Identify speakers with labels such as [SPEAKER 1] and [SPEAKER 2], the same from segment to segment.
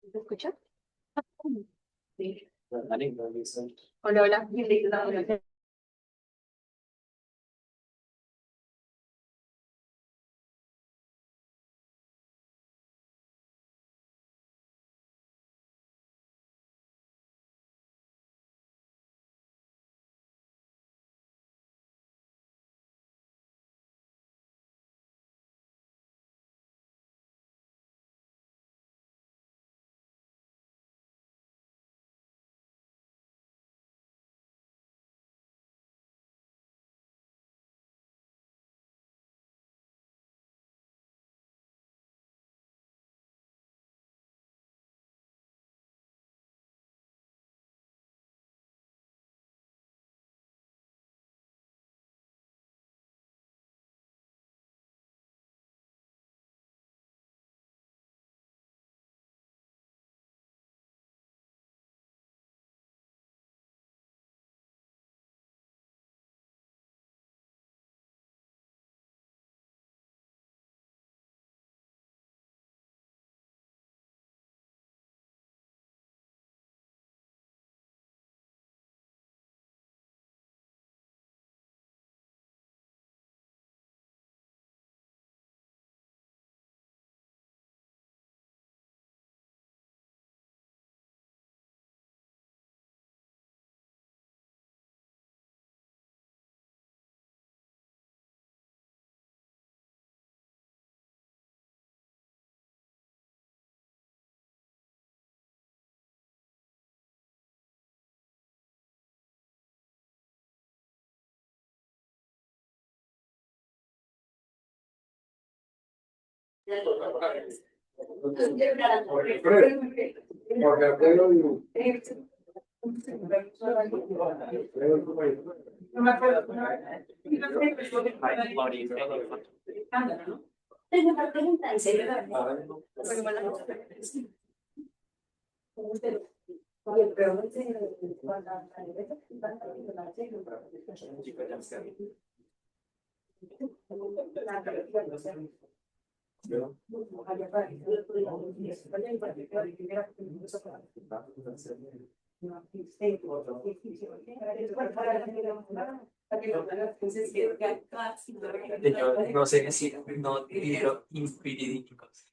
[SPEAKER 1] ¿Me escuchas? Sí.
[SPEAKER 2] Hola,
[SPEAKER 1] Hola, hola.
[SPEAKER 2] Jorge Alfredo y
[SPEAKER 1] No me acuerdo. Tengo una pregunta, ¿en serio? Oye, pero no sé
[SPEAKER 2] yo no sé si no quiero infiníticos.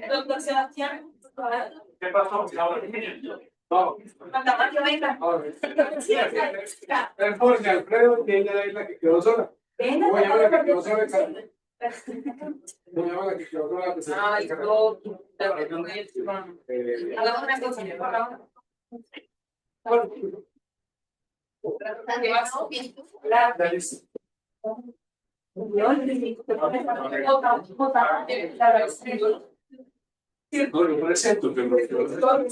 [SPEAKER 1] Doctor Sebastián,
[SPEAKER 2] ¿Qué pasó? No. El Jorge Alfredo tiene ahí la que quedó sola. ¿Cómo llama la que quedó sola? ¿Cómo llama la que quedó sola?
[SPEAKER 1] ay, no, hagamos una cosa,
[SPEAKER 2] No, lo presento, pero se llama.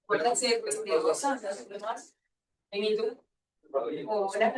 [SPEAKER 1] puede ser cuestión de cosas, además, en tú, o la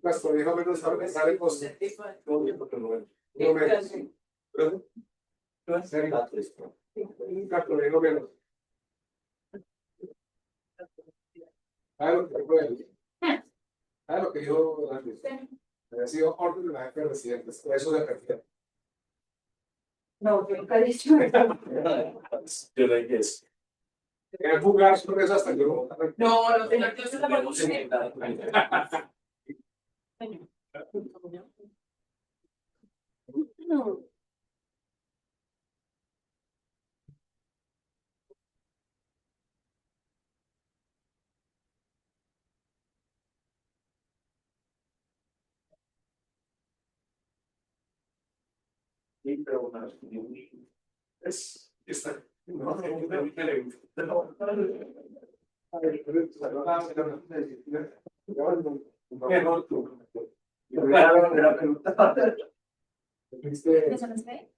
[SPEAKER 2] Castro dijo menos sale costo. No menos. Castro dijo menos. Ah, lo que dijo antes. Había sido orden de la jefe de residentes. Eso se refiere.
[SPEAKER 1] No, yo nunca he dicho.
[SPEAKER 3] Yo le dije eso.
[SPEAKER 2] En jugar sobre eso hasta yo.
[SPEAKER 1] No, no, señor, yo estoy de acuerdo con usted. No.
[SPEAKER 3] Sí, pero una es está. No, mejor tú.
[SPEAKER 1] ¿Eso no es ley?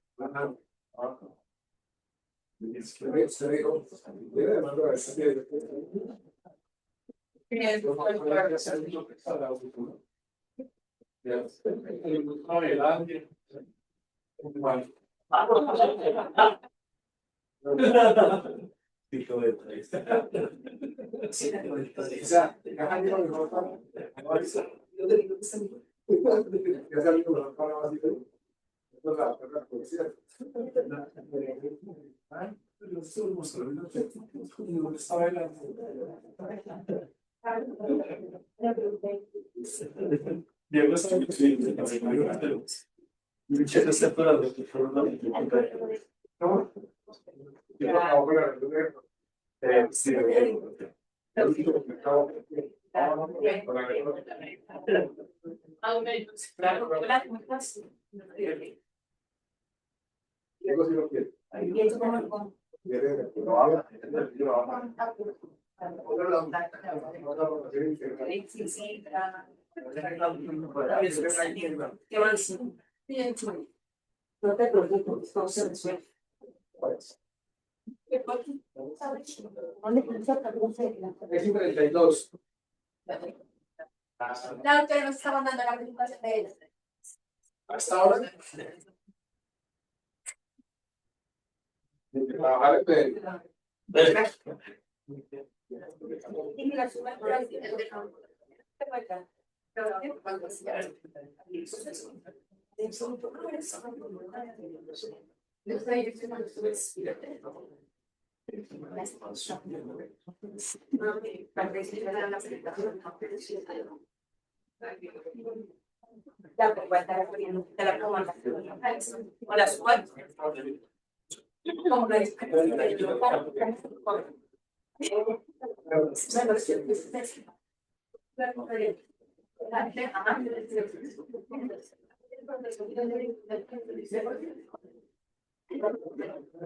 [SPEAKER 1] No te preocupes, todo se resuelve.
[SPEAKER 2] Es 32.
[SPEAKER 1] La doctora nos está mandando la presentación de él.
[SPEAKER 2] Hasta ahora. Trabajar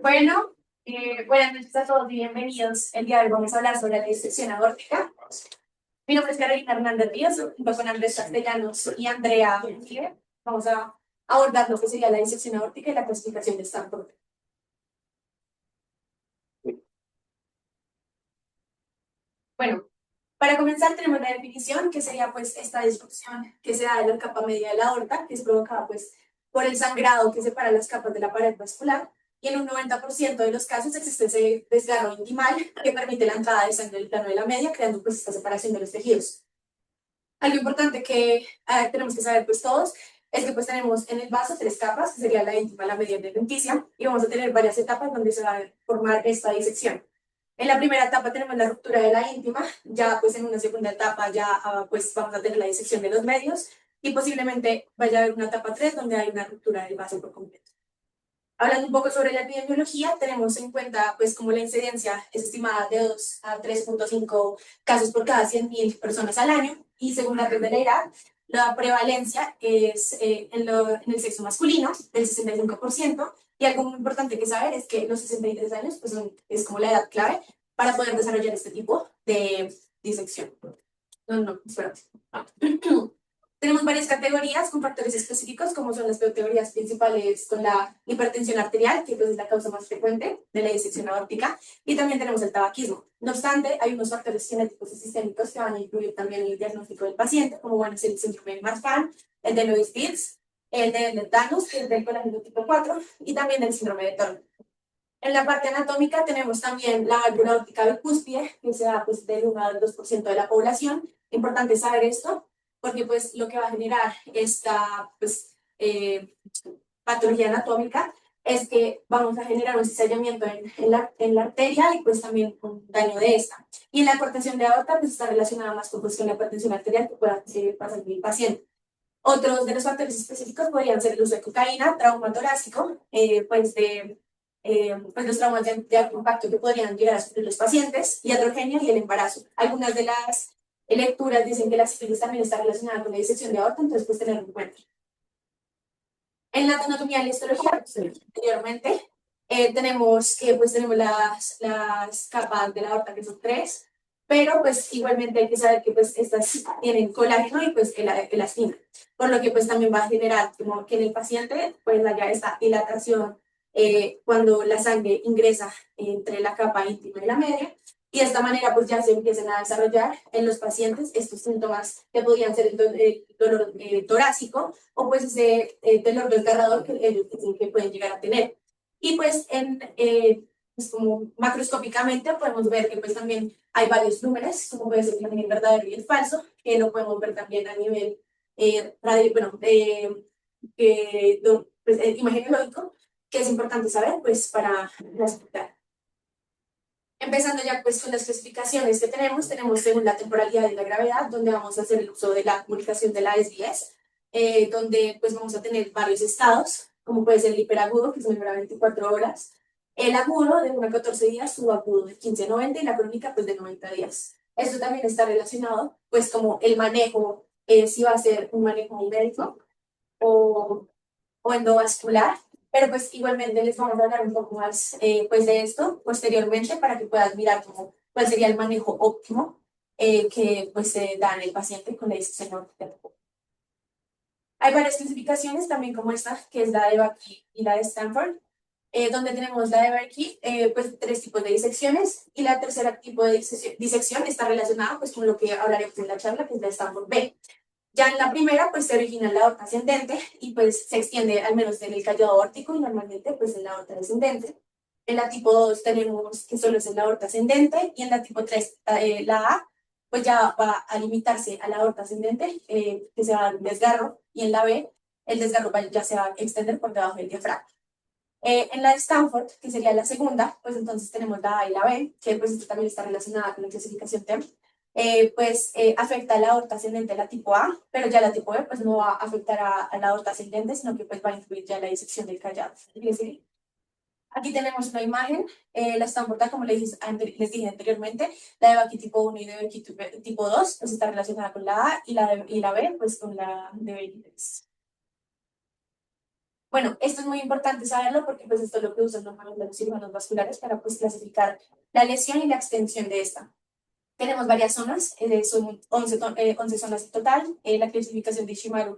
[SPEAKER 1] Bueno, buenas noches a todos y bienvenidos. El día de hoy vamos a hablar sobre la disección aórtica. Mi nombre es Carolina Hernández Díaz, junto con Andrés Castellanos y Andrea Gentile. Vamos a abordar lo que sería la disección aórtica y la clasificación de Stanford. Bueno, para comenzar tenemos la definición, que sería pues esta disrupción que se da en la capa media de la aorta, que es provocada pues por el sangrado que separa las capas de la pared vascular, y en un 90% de los casos existe ese desgarro intimal que permite la entrada de sangre en el plano de la media, creando pues esta separación de los tejidos. Algo importante que tenemos que saber pues todos es que pues tenemos en el vaso 3 capas, que sería la íntima, la media y la adventicia, y vamos a tener varias etapas donde se va a formar esta disección. En la primera etapa tenemos la ruptura de la íntima, ya pues en una segunda etapa ya pues vamos a tener la disección de los medios y posiblemente vaya a haber una etapa 3 donde hay una ruptura del vaso por completo. Hablando un poco sobre la epidemiología, tenemos en cuenta pues como la incidencia es estimada de 2 a 3.5 casos por cada 100.000 personas al año y según datos de la edad, la prevalencia es en el sexo masculino del 65%. Y algo muy importante que saber es que los 63 años pues, es como la edad clave para poder desarrollar este tipo de disección. No, espérate. Tenemos varias categorías con factores específicos, como son las categorías principales con la hipertensión arterial, que pues es la causa más frecuente de la disección aórtica, y también tenemos el tabaquismo. No obstante, hay unos factores genéticos y sistémicos que van a incluir también el diagnóstico del paciente, como bueno, es el síndrome de Marfan, el de Loeys-Dietz, el de Danus, que es del colágeno tipo 4, y también el síndrome de Turner. En la parte anatómica tenemos también la válvula aórtica bicúspide, que se da pues, del 1 al 2% de la población. Importante saber esto, porque pues lo que va a generar esta pues, patología anatómica es que vamos a generar un cizallamiento en la arteria y pues también un daño de esta. Y en la hipertensión de aorta pues está relacionada más pues, con la hipertensión arterial que pueda pasar en el paciente. Otros de los factores específicos podrían ser el uso de cocaína, trauma torácico, pues los traumas de alto impacto que podrían llegar a sufrir los pacientes, y androgenia y el embarazo. Algunas de las lecturas dicen que la sífilis también está relacionada con la disección de aorta, entonces pues tenerlo en cuenta. En la anatomía y la histología, pues, anteriormente, tenemos las capas de la aorta, que son 3, pero pues igualmente hay que saber que pues estas tienen colágeno y pues elastina, por lo que pues también va a generar como que en el paciente pues haya esta dilatación cuando la sangre ingresa entre la capa íntima y la media, y de esta manera pues ya se empiezan a desarrollar en los pacientes estos síntomas que podrían ser el dolor torácico o pues ese dolor desgarrador que pueden llegar a tener. Y pues pues como macroscópicamente podemos ver que pues también hay varios números, como puede ser el verdadero y el falso, que lo podemos ver también a nivel imagenológico, que es importante saber pues para clasificar. Empezando ya pues con las clasificaciones que tenemos según la temporalidad y la gravedad, donde vamos a hacer el uso de la comunicación de la SBS, donde pues vamos a tener varios estados, como puede ser el hiperagudo, que se demora 24 horas, el agudo de 1 a 14 días, subagudo de 15 a 90 y la crónica pues de 90 días. Esto también está relacionado pues como el manejo, si va a ser un manejo médico o endovascular, pero pues igualmente les vamos a hablar un poco más pues de esto posteriormente para que puedas mirar cómo, cuál sería el manejo óptimo que pues se da en el paciente con la disección aórtica. Hay varias clasificaciones también como esta, que es la de Bucky y la de Stanford, donde tenemos la de Bucky, pues 3 tipos de disecciones, y la tercera tipo de disección está relacionada pues con lo que hablaremos en la charla, que es la Stanford B. Ya en la primera, pues se origina en la aorta ascendente y pues se extiende al menos en el callado aórtico y normalmente pues en la aorta descendente. En la tipo 2 tenemos que solo es en la aorta ascendente, y en la tipo 3, la A, pues ya va a limitarse a la aorta ascendente, que se va a dar un desgarro, y en la B, el desgarro ya se va a extender por debajo del diafragma. En la de Stanford, que sería la segunda, pues entonces tenemos la A y la B, que pues esto también está relacionada con la clasificación TEM. Afecta a la aorta ascendente, la tipo A, pero ya la tipo B pues no va a afectar a la aorta ascendente, sino que pues va a influir ya en la disección del callado. Aquí tenemos una imagen, la Stanford, como les dije anteriormente, la de Bucky tipo 1 y de Bucky tipo 2, pues está relacionada con la A, y la B pues con la de Bucky 3. Bueno, esto es muy importante saberlo porque pues esto es lo que usan normalmente los cirujanos vasculares para pues clasificar la lesión y la extensión de esta. Tenemos varias zonas, son 11 zonas en total. La clasificación de Ishimaru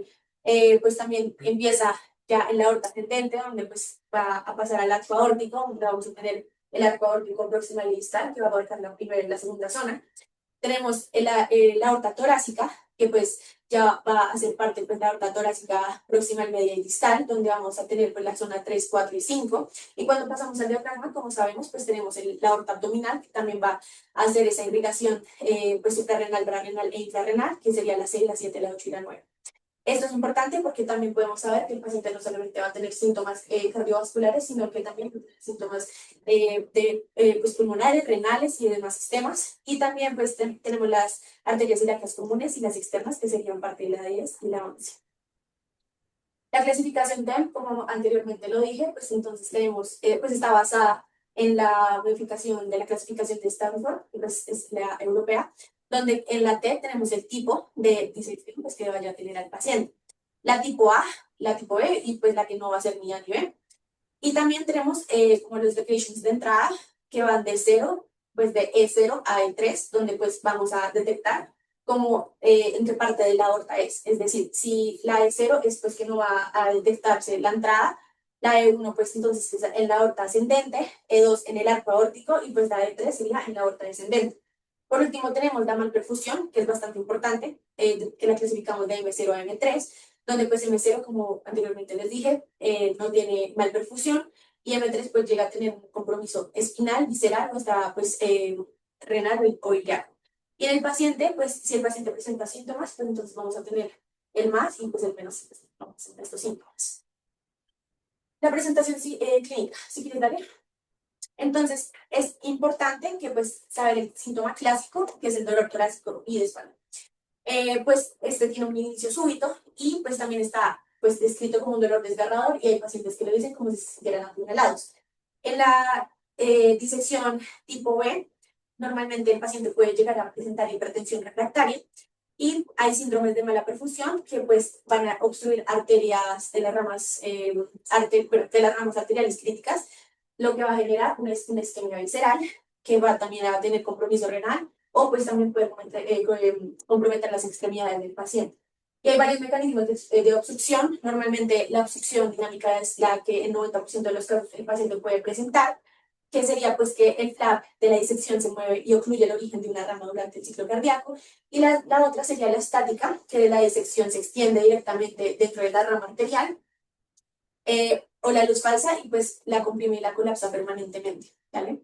[SPEAKER 1] pues también empieza ya en la aorta ascendente, donde pues va a pasar al arco aórtico, donde vamos a tener el arco aórtico proximal y distal, que va a abarcar la primera y la segunda zona. Tenemos la aorta torácica, que pues ya va a ser parte pues, de la aorta torácica proximal, media y distal, donde vamos a tener pues, la zona 3, 4 y 5. Y cuando pasamos al diafragma, como sabemos, pues tenemos la aorta abdominal, que también va a hacer esa irrigación pues, suprarrenal, renal e infrarrenal, que sería la 6, la 7, la 8 y la 9. Esto es importante porque también podemos saber que el paciente no solamente va a tener síntomas cardiovasculares, sino que también síntomas pues, pulmonares, renales y demás sistemas. Y también pues tenemos las arterias ilíacas comunes y las externas, que serían parte de la 10 y la 11. La clasificación TEM, como anteriormente lo dije, pues entonces tenemos, pues está basada en la modificación de la clasificación de Stanford, que pues es la europea, donde en la T tenemos el tipo de disección pues, que vaya a tener al paciente. La tipo A, la tipo B y pues la que no va a ser ni A ni B. Y también tenemos como los locations de entrada que van de 0, pues de E0 a E3, donde pues vamos a detectar como en qué parte de la aorta es decir, si la E0 es pues que no va a detectarse la entrada, la E1 pues entonces es en la aorta ascendente, E2 en el arco aórtico y pues la E3 sería en la aorta descendente. Por último tenemos la malperfusión, que es bastante importante, que la clasificamos de M0 a M3, donde pues M0, como anteriormente les dije, no tiene malperfusión y M3 pues llega a tener un compromiso espinal, visceral o hasta pues renal o ilíaco. Y en el paciente, pues si el paciente presenta síntomas, pues entonces vamos a tener el más y pues el menos vamos a estos síntomas. La presentación clínica, si quieres darle. Entonces, es importante que pues saber el síntoma clásico, que es el dolor torácico y de espalda. Pues este tiene un inicio súbito y pues también está pues descrito como un dolor desgarrador y hay pacientes que lo dicen como si se sintieran apuñalados. En la disección tipo B, normalmente el paciente puede llegar a presentar hipertensión refractaria y hay síndromes de mala perfusión que pues van a obstruir arterias de las ramas, de las ramas arteriales críticas, lo que va a generar una isquemia visceral que va también a tener compromiso renal o pues también puede comprometer las extremidades del paciente. Y hay varios mecanismos de obstrucción. Normalmente la obstrucción dinámica es la que en 90% de los casos el paciente puede presentar, que sería pues que el flap de la disección se mueve y ocluye el origen de una rama durante el ciclo cardíaco. Y la otra sería la estática, que de la disección se extiende directamente dentro de la rama arterial. O la luz falsa y pues la comprime y la colapsa permanentemente, ¿vale?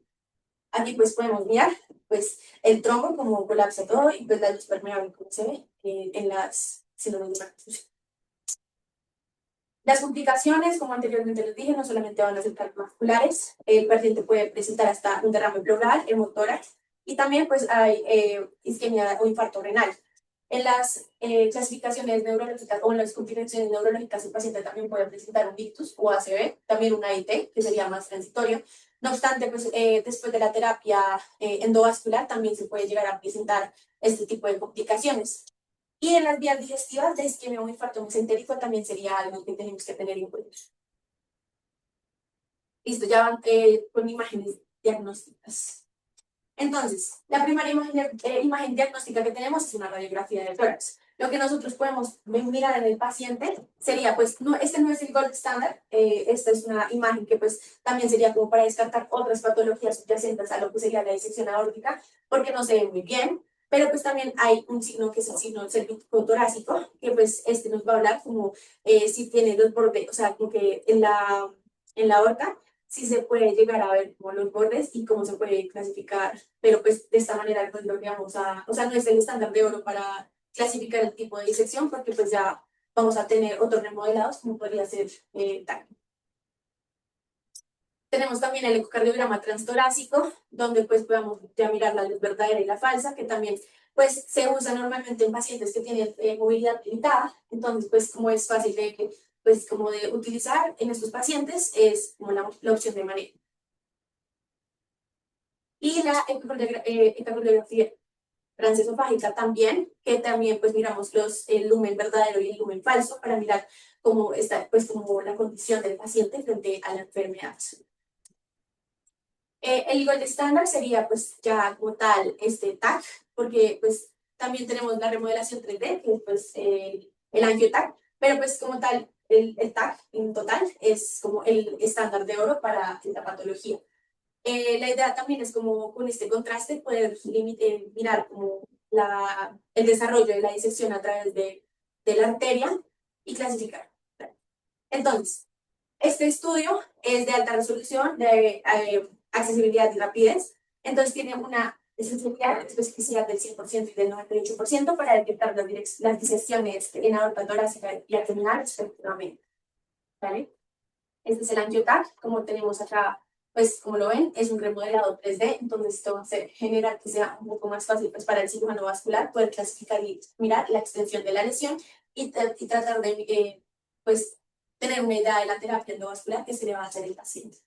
[SPEAKER 1] Aquí pues podemos mirar pues el trombo como colapsa todo y pues la luz permeable como se ve en las síndromes de perfusión. Las complicaciones, como anteriormente les dije, no solamente van a ser cardiovasculares, el paciente puede presentar hasta un derrame pleural, hemotórax y también pues hay isquemia o infarto renal. En las clasificaciones neurológicas o en las complicaciones neurológicas el paciente también puede presentar un ictus o ACV, también un AIT, que sería más transitorio. No obstante, pues después de la terapia endovascular también se puede llegar a presentar este tipo de complicaciones. Y en las vías digestivas de isquemia o infarto mesentérico también sería algo que tenemos que tener en cuenta. Listo, ya van con imágenes diagnósticas. Entonces, la primera imagen diagnóstica que tenemos es una radiografía del tórax. Lo que nosotros podemos mirar en el paciente sería, pues, no, este no es el gold standard, esta es una imagen que pues también sería como para descartar otras patologías subyacentes a lo que sería la disección aórtica, porque no se ve muy bien, pero pues también hay un signo que es el signo cervico torácico, que pues este nos va a hablar como si tiene los bordes, o sea, como que en la aorta sí se puede llegar a ver como los bordes y cómo se puede clasificar, pero pues de esta manera pues lo que vamos a, o sea, no es el estándar de oro para clasificar el tipo de disección porque pues ya vamos a tener otros remodelados como podría ser TAC. Tenemos también el ecocardiograma transtorácico, donde pues podemos ya mirar la luz verdadera y la falsa, que también pues se usa normalmente en pacientes que tienen movilidad limitada, entonces pues como es fácil de pues como de utilizar en estos pacientes es como la opción de manejo. Y la ecocardiografía transesofágica también, que también pues miramos el lumen verdadero y el lumen falso para mirar cómo está pues como la condición del paciente frente a la enfermedad. El gold estándar sería pues ya como tal este TAC, porque pues también tenemos la remodelación 3D, que es pues el AngioTAC, pero pues como tal el TAC en total es como el estándar de oro para esta patología. La idea también es como con este contraste poder mirar como el desarrollo de la disección a través de la arteria y clasificar. Entonces, este estudio es de alta resolución, de accesibilidad y rapidez, entonces tiene una especificidad del 100% y del 98% para detectar las disecciones en aorta torácica y abdominal respectivamente. ¿Vale? Este es el AngioTAC, como tenemos acá, pues como lo ven, es un remodelado 3D, entonces esto va a generar que sea un poco más fácil pues, para el cirujano vascular poder clasificar y mirar la extensión de la lesión y tratar de pues, tener una idea de la terapia endovascular que se le va a hacer al paciente.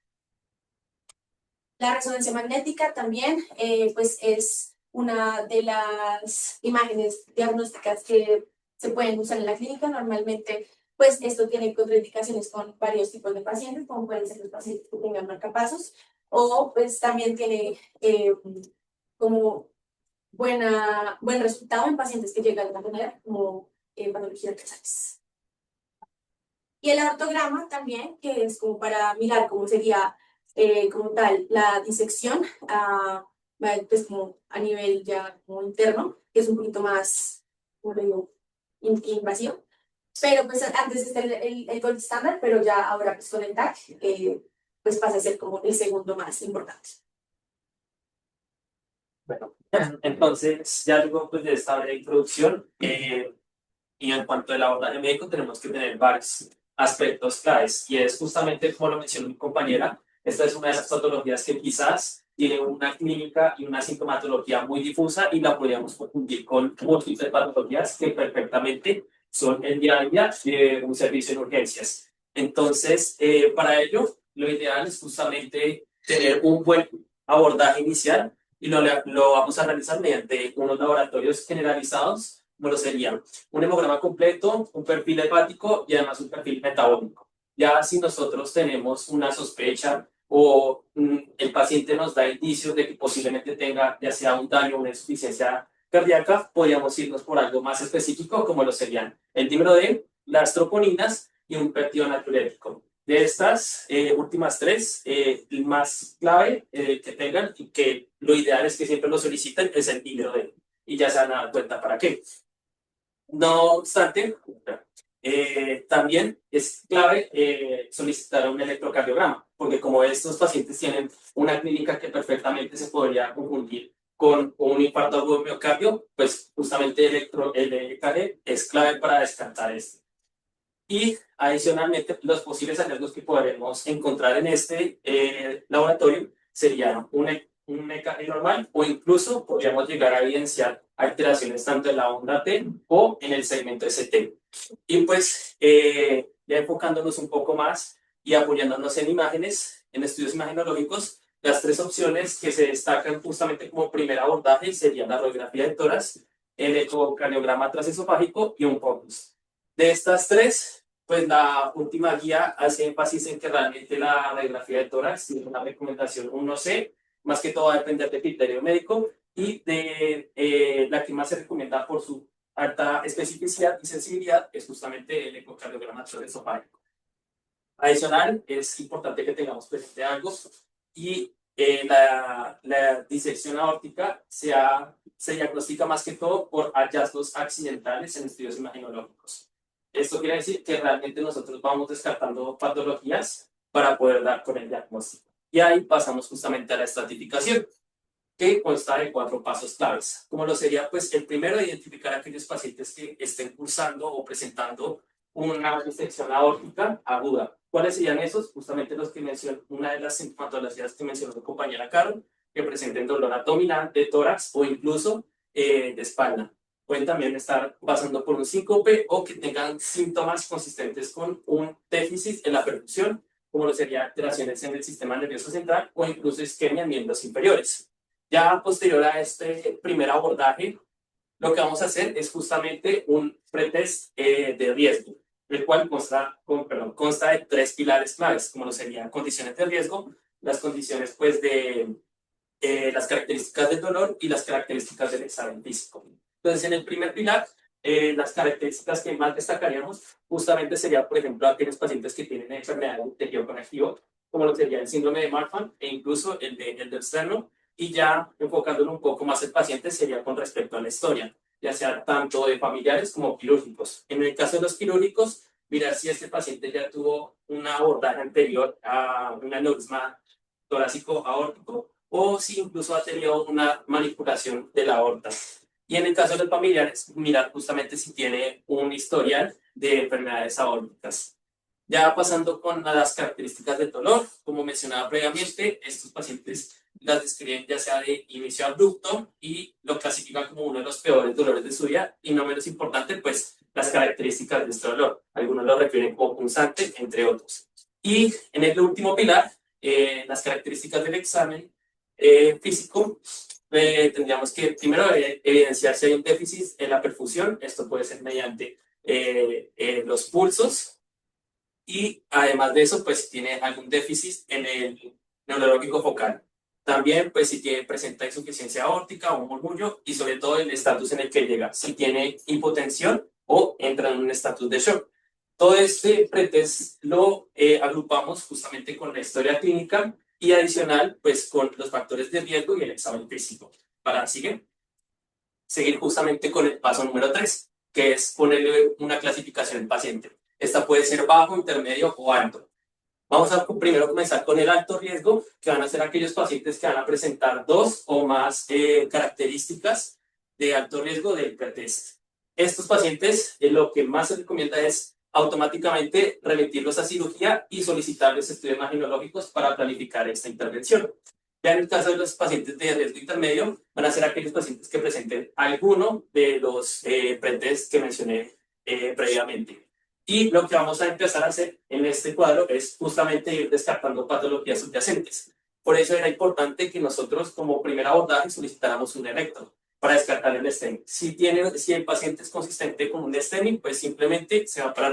[SPEAKER 1] La resonancia magnética también pues es una de las imágenes diagnósticas que se pueden usar en la clínica. Normalmente pues esto tiene contraindicaciones con varios tipos de pacientes, como pueden ser los pacientes que tengan marcapasos, o pues también tiene como buen resultado en pacientes que llegan a tener como patología de Casales. Y el aortograma también, que es como para mirar cómo sería como tal la disección, pues como a nivel ya como interno, que es un poquito más, como le digo, invasivo. Pero pues antes está el gold standard, pero ya ahora pues con el TAC, pues pasa a ser como el segundo más importante.
[SPEAKER 4] Bueno, entonces ya luego pues, de esta breve introducción, y en cuanto al abordaje médico, tenemos que tener varios aspectos claves. Y es justamente, como lo mencionó mi compañera, esta es una de esas patologías que quizás tiene una clínica y una sintomatología muy difusa y la podríamos confundir con múltiples patologías que perfectamente son el día a día de un servicio en urgencias. Entonces, para ello, lo ideal es justamente tener un buen abordaje inicial y lo vamos a realizar mediante unos laboratorios generalizados, como lo serían un hemograma completo, un perfil hepático y además un perfil metabólico. Ya si nosotros tenemos una sospecha o el paciente nos da indicios de que posiblemente tenga ya sea un daño o una insuficiencia cardíaca, podríamos irnos por algo más específico como lo serían el dímero D, las troponinas y un péptido natriurético. De estas últimas tres, el más clave que tengan y que lo ideal es que siempre lo soliciten es el dímero D. Y ya se van a dar cuenta para qué. No obstante, también es clave solicitar un electrocardiograma, porque como estos pacientes tienen una clínica que perfectamente se podría confundir con un infarto agudo de miocardio, pues justamente el EKG es clave para descartar esto. Y adicionalmente, los posibles hallazgos que podremos encontrar en este laboratorio serían un EKG normal o incluso podríamos llegar a evidenciar alteraciones tanto en la onda T o en el segmento ST. Y pues ya enfocándonos un poco más y apoyándonos en imágenes, en estudios imagenológicos, las tres opciones que se destacan justamente como primer abordaje serían la radiografía de tórax, el ecocardiograma transesofágico y un POCUS. De estas tres, pues la última guía hace énfasis en que realmente la radiografía de tórax tiene una recomendación 1C, más que todo va a depender del criterio médico y de la que más se recomienda por su alta especificidad y sensibilidad es justamente el ecocardiograma transesofágico. Adicional, es importante que tengamos presente algo y la disección aórtica se diagnostica más que todo por hallazgos accidentales en estudios imagenológicos. Esto quiere decir que realmente nosotros vamos descartando patologías para poder dar con el diagnóstico. Y ahí pasamos justamente a la estratificación, que consta de 4 pasos claves, como lo sería pues el primero, identificar a aquellos pacientes que estén cursando o presentando una disección aórtica aguda. ¿Cuáles serían esos? Justamente los que mencioné, una de las sintomatologías que mencionó mi compañera Carol, que presenten dolor abdominal, de tórax o incluso de espalda. Pueden también estar pasando por un síncope o que tengan síntomas consistentes con un déficit en la perfusión, como lo serían alteraciones en el sistema nervioso central o incluso isquemia en miembros inferiores. Ya posterior a este primer abordaje, lo que vamos a hacer es justamente un pretest de riesgo, el cual consta de 3 pilares claves, como lo serían condiciones de riesgo, las condiciones pues de las características del dolor y las características del examen físico. Entonces, en el primer pilar, las características que más destacaríamos justamente sería, por ejemplo, aquellos pacientes que tienen enfermedad del tejido conectivo, como lo sería el síndrome de Marfan e incluso el del sternum, y ya enfocándolo un poco más el paciente sería con respecto a la historia, ya sea tanto de familiares como quirúrgicos. En el caso de los quirúrgicos, mirar si este paciente ya tuvo una abordaje anterior a un aneurisma torácico aórtico o si incluso ha tenido una manipulación de la aorta. Y en el caso de los familiares, mirar justamente si tiene un historial de enfermedades aórticas. Ya pasando con las características del dolor, como mencionaba previamente, estos pacientes las describen ya sea de inicio abrupto y lo clasifican como uno de los peores dolores de su vida y no menos importante, pues las características de este dolor. Algunos lo refieren como punzante, entre otros. Y en el último pilar, las características del examen físico, tendríamos que primero evidenciar si hay un déficit en la perfusión. Esto puede ser mediante los pulsos y además de eso, pues si tiene algún déficit en el neurológico focal. También, pues, si presenta insuficiencia aórtica o un murmullo y sobre todo el estatus en el que llega, si tiene hipotensión o entra en un estatus de shock. Todo este pretest lo agrupamos justamente con la historia clínica y adicional, pues, con los factores de riesgo y el examen físico. Para seguir justamente con el paso número 3, que es ponerle una clasificación al paciente. Esta puede ser bajo, intermedio o alto. Vamos a primero comenzar con el alto riesgo, que van a ser aquellos pacientes que van a presentar 2 o más características de alto riesgo del pretest. Estos pacientes, lo que más se recomienda es automáticamente remitirlos a cirugía y solicitarles estudios imaginológicos para planificar esta intervención. Ya en el caso de los pacientes de riesgo intermedio, van a ser aquellos pacientes que presenten alguno de los pretest que mencioné previamente. Y lo que vamos a empezar a hacer en este cuadro es justamente ir descartando patologías subyacentes. Por eso era importante que nosotros como primer abordaje solicitáramos un electro para descartar el STEMI. Si el paciente es consistente con un STEMI, pues simplemente se va para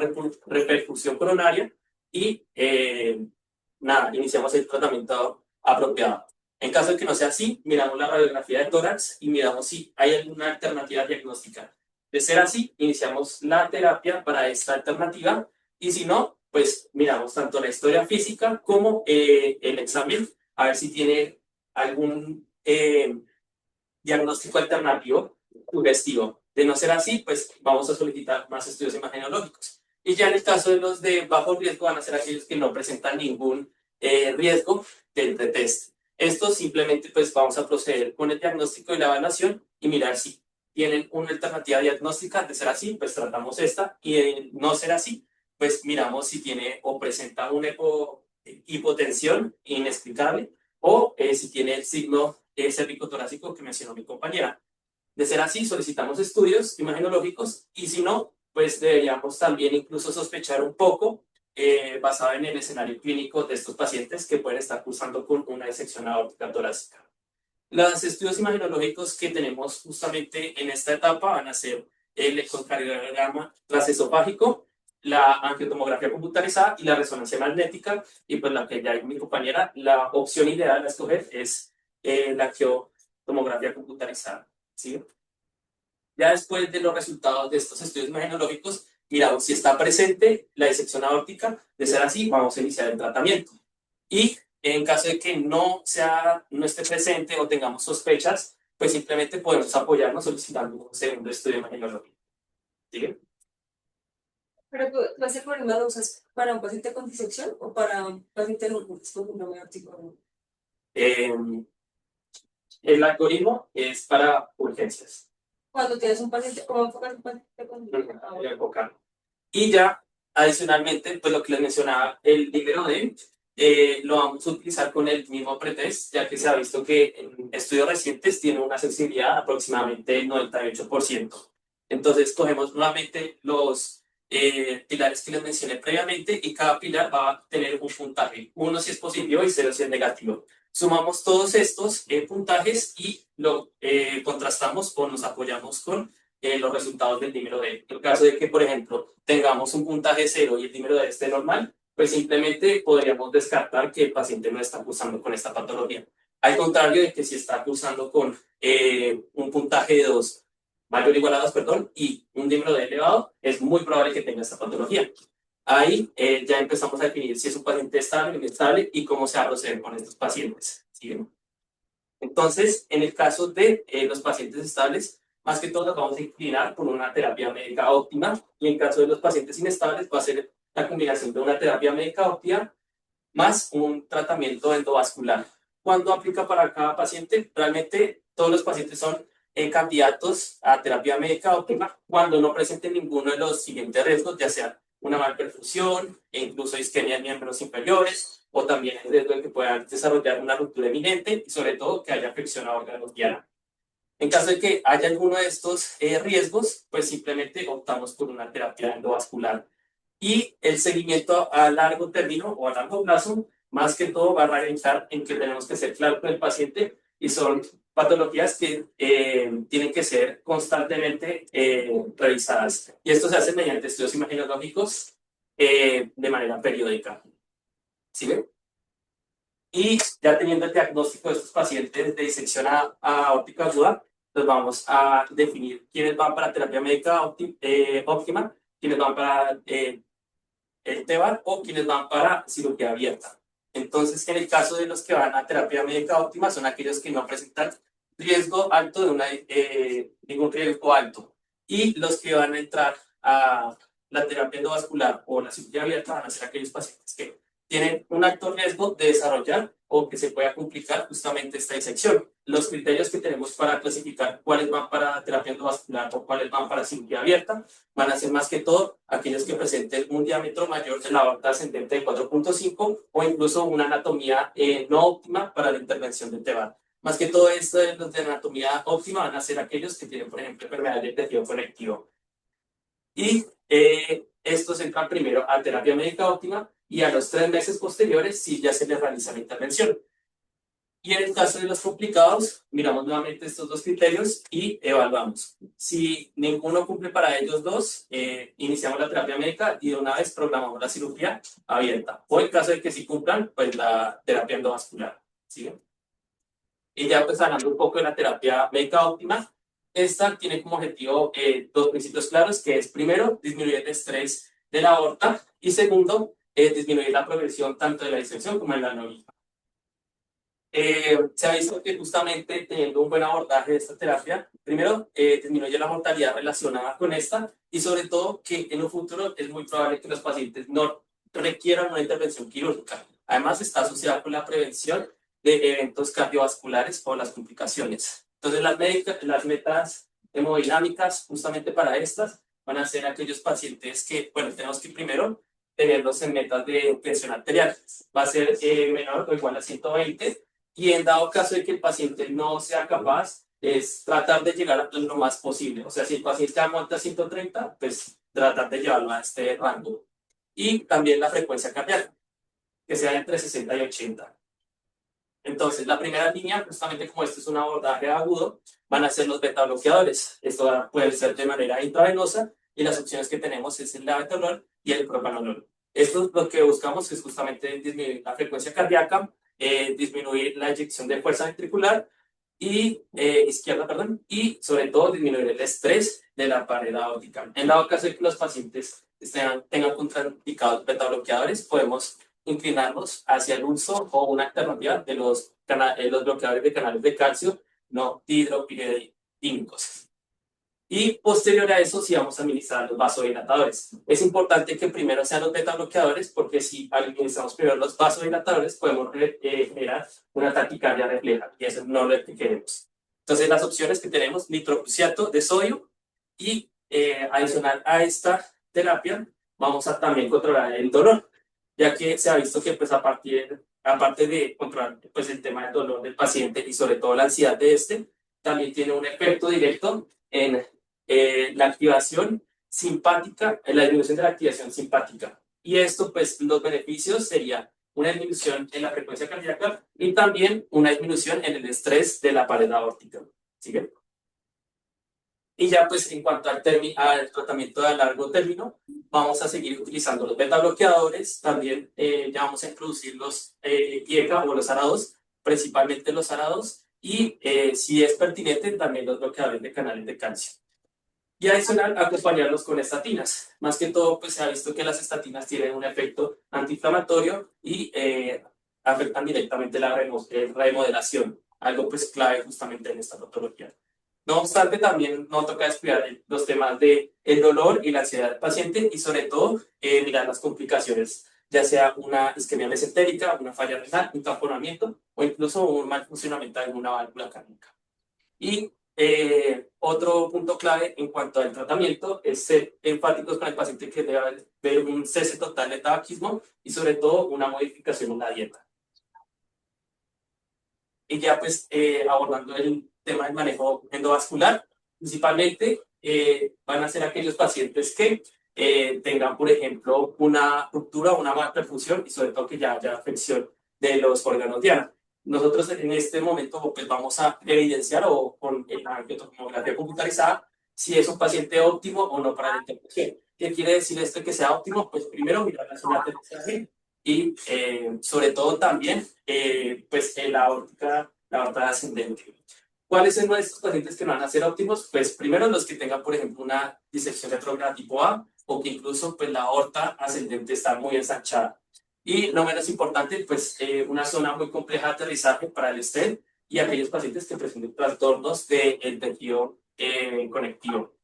[SPEAKER 4] repercusión coronaria y iniciamos el tratamiento apropiado. En caso de que no sea así, miramos la radiografía de tórax y miramos si hay alguna alternativa diagnóstica. De ser así, iniciamos la terapia para esta alternativa y si no, pues miramos tanto la historia física como el examen, a ver si tiene algún diagnóstico alternativo sugestivo. De no ser así, pues vamos a solicitar más estudios imagenológicos. Y ya en el caso de los de bajo riesgo van a ser aquellos que no presentan ningún riesgo del pretest. Estos simplemente pues vamos a proceder con el diagnóstico y la evaluación y mirar si tienen una alternativa diagnóstica. De ser así, pues tratamos esta y de no ser así, pues miramos si tiene o presenta una hipotensión inexplicable o si tiene el signo cervicotorácico que mencionó mi compañera. De ser así, solicitamos estudios imagenológicos y si no, pues deberíamos también incluso sospechar un poco basado en el escenario clínico de estos pacientes que pueden estar cursando con una disección aórtica torácica. Los estudios imagenológicos que tenemos justamente en esta etapa van a ser el ecocardiograma transesofágico, la angiotomografía computarizada y la resonancia magnética. Y pues la que ya mi compañera, la opción ideal a escoger es la angiotomografía computarizada. ¿Sí? Ya después de los resultados de estos estudios imagenológicos, miramos si está presente la disección aórtica. De ser así, vamos a iniciar el tratamiento. Y en caso de que no esté presente o tengamos sospechas, pues simplemente podemos apoyarnos solicitando un segundo estudio imagenológico. ¿Sí?
[SPEAKER 5] ¿Pero tú ese programa lo usas para un paciente con disección o para un paciente con síndrome óptico?
[SPEAKER 4] El algoritmo es para urgencias.
[SPEAKER 5] Cuando tienes un paciente, ¿cómo enfocas un paciente con disección?
[SPEAKER 4] Y ya, adicionalmente, pues lo que les mencionaba, el número D, lo vamos a utilizar con el mismo pretest, ya que se ha visto que en estudios recientes tiene una sensibilidad aproximadamente del 98%. Entonces, cogemos nuevamente los pilares que les mencioné previamente y cada pilar va a tener un puntaje, 1 si es positivo y 0 si es negativo. Sumamos todos estos puntajes y lo contrastamos o nos apoyamos con los resultados del número D. En el caso de que, por ejemplo, tengamos un puntaje 0 y el número D esté normal, pues simplemente podríamos descartar que el paciente no está cursando con esta patología. Al contrario de que si está cursando con un puntaje de 2 mayor o igual a 2, perdón, y un número D elevado, es muy probable que tenga esta patología. Ahí ya empezamos a definir si es un paciente estable o inestable y cómo se va a proceder con estos pacientes. ¿Sí? Entonces, en el caso de los pacientes estables, más que todo nos vamos a inclinar por una terapia médica óptima y en caso de los pacientes inestables va a ser la combinación de una terapia médica óptima más un tratamiento endovascular. ¿Cuándo aplica para cada paciente? Realmente todos los pacientes son candidatos a terapia médica óptima cuando no presenten ninguno de los siguientes riesgos, ya sea una malperfusión e incluso isquemia de miembros inferiores o también el riesgo de que puedan desarrollar una ruptura eminente y sobre todo que haya afección a órganos diana. En caso de que haya alguno de estos riesgos, pues simplemente optamos por una terapia endovascular. Y el seguimiento a largo término o a largo plazo, más que todo va a radicar en que tenemos que ser claros con el paciente y son patologías que tienen que ser constantemente revisadas. Y esto se hace mediante estudios imagenológicos de manera periódica. ¿Sí ven? Y ya teniendo el diagnóstico de estos pacientes de disección aórtica aguda, pues vamos a definir quiénes van para terapia médica óptima, quiénes van para el TEBAR o quiénes van para cirugía abierta. Entonces, en el caso de los que van a terapia médica óptima, son aquellos que no presentan riesgo alto ningún riesgo alto. Y los que van a entrar a la terapia endovascular o la cirugía abierta van a ser aquellos pacientes que tienen un alto riesgo de desarrollar o que se pueda complicar justamente esta disección. Los criterios que tenemos para clasificar cuáles van para terapia endovascular o cuáles van para cirugía abierta van a ser más que todo aquellos que presenten un diámetro mayor de la aorta ascendente de 4.5 o incluso una anatomía no óptima para la intervención del TEBAR. Más que todo esto de los de anatomía óptima van a ser aquellos que tienen, por ejemplo, enfermedad de tejido conectivo. Y estos entran primero a terapia médica óptima y a los 3 meses posteriores sí ya se les realiza la intervención. Y en el caso de los complicados, miramos nuevamente estos dos criterios y evaluamos. Si ninguno cumple para ellos dos, iniciamos la terapia médica y de una vez programamos la cirugía abierta. O en caso de que sí cumplan, pues la terapia endovascular. ¿Sí? Y ya pues hablando un poco de la terapia médica óptima, esta tiene como objetivo dos principios claros, que es primero, disminuir el estrés de la aorta y segundo, disminuir la progresión tanto de la disección como de la aneurisma. Se ha visto que justamente teniendo un buen abordaje de esta terapia, primero, disminuye la mortalidad relacionada con esta y sobre todo que en un futuro es muy probable que los pacientes no requieran una intervención quirúrgica. Además, está asociada con la prevención de eventos cardiovasculares o las complicaciones. Entonces, las metas hemodinámicas justamente para estas van a ser aquellos pacientes que, bueno, tenemos que primero tenerlos en metas de presión arterial. Va a ser menor o igual a 120 y en dado caso de que el paciente no sea capaz, es tratar de llegar a lo más posible. O sea, si el paciente aguanta 130, pues tratar de llevarlo a este rango. Y también la frecuencia cardíaca, que sea entre 60 y 80. Entonces, la primera línea, justamente como esto es un abordaje agudo, van a ser los beta bloqueadores. Esto puede ser de manera intravenosa y las opciones que tenemos es el labetalol y el propanolol. Esto lo que buscamos es justamente disminuir la frecuencia cardíaca, disminuir la eyección de fuerza ventricular y izquierda, perdón, y sobre todo disminuir el estrés de la pared aórtica. En dado caso de que los pacientes tengan contraindicados beta bloqueadores, podemos inclinarnos hacia el uso o una alternativa de los bloqueadores de canales de calcio no dihidropiridínicos. Y posterior a eso, sí vamos a administrar los vasodilatadores. Es importante que primero sean los beta bloqueadores, porque si administramos primero los vasodilatadores, podemos generar una taquicardia refleja, y eso no es lo que queremos. Entonces, las opciones que tenemos, nitroprusiato de sodio, y adicional a esta terapia, vamos a también controlar el dolor, ya que se ha visto que pues aparte de controlar pues, el tema del dolor del paciente y sobre todo la ansiedad de este, también tiene un efecto directo en la activación simpática, en la disminución de la activación simpática. Y esto, pues, los beneficios serían una disminución en la frecuencia cardíaca y también una disminución en el estrés de la pared aórtica. ¿Sigue? Y ya, pues, en cuanto al tratamiento a largo término, vamos a seguir utilizando los beta bloqueadores. También ya vamos a introducir los IECA o los ARA2, principalmente los ARA2, y si es pertinente, también los bloqueadores de canales de calcio. Y adicional, acompañarlos con estatinas. Más que todo, pues se ha visto que las estatinas tienen un efecto antiinflamatorio y afectan directamente la remodelación, algo pues clave justamente en esta patología. No obstante, también no toca descuidar los temas de el dolor y la ansiedad del paciente y sobre todo mirar las complicaciones, ya sea una isquemia mesentérica, una falla renal, un tamponamiento o incluso un mal funcionamiento de una válvula cardíaca. Y otro punto clave en cuanto al tratamiento es ser enfáticos con el paciente que debe haber un cese total de tabaquismo y sobre todo una modificación en la dieta. Y ya pues abordando el tema del manejo endovascular, principalmente van a ser aquellos pacientes que tengan, por ejemplo, una ruptura o una malperfusión y sobre todo que ya haya afección de los órganos diana. Nosotros en este momento pues vamos a evidenciar o con la angiotomografía computarizada si es un paciente óptimo o no para la intervención. ¿Qué quiere decir esto que sea óptimo? Pues primero mirar la zona terciaria y sobre todo también pues la aorta ascendente. ¿Cuáles son nuestros pacientes que no van a ser óptimos? Pues primero los que tengan, por ejemplo, una disección retrógrada tipo A o que incluso pues la aorta ascendente está muy ensanchada. Y no menos importante, pues una zona muy compleja de aterrizaje para el stent y aquellos pacientes que presenten trastornos del tejido conectivo.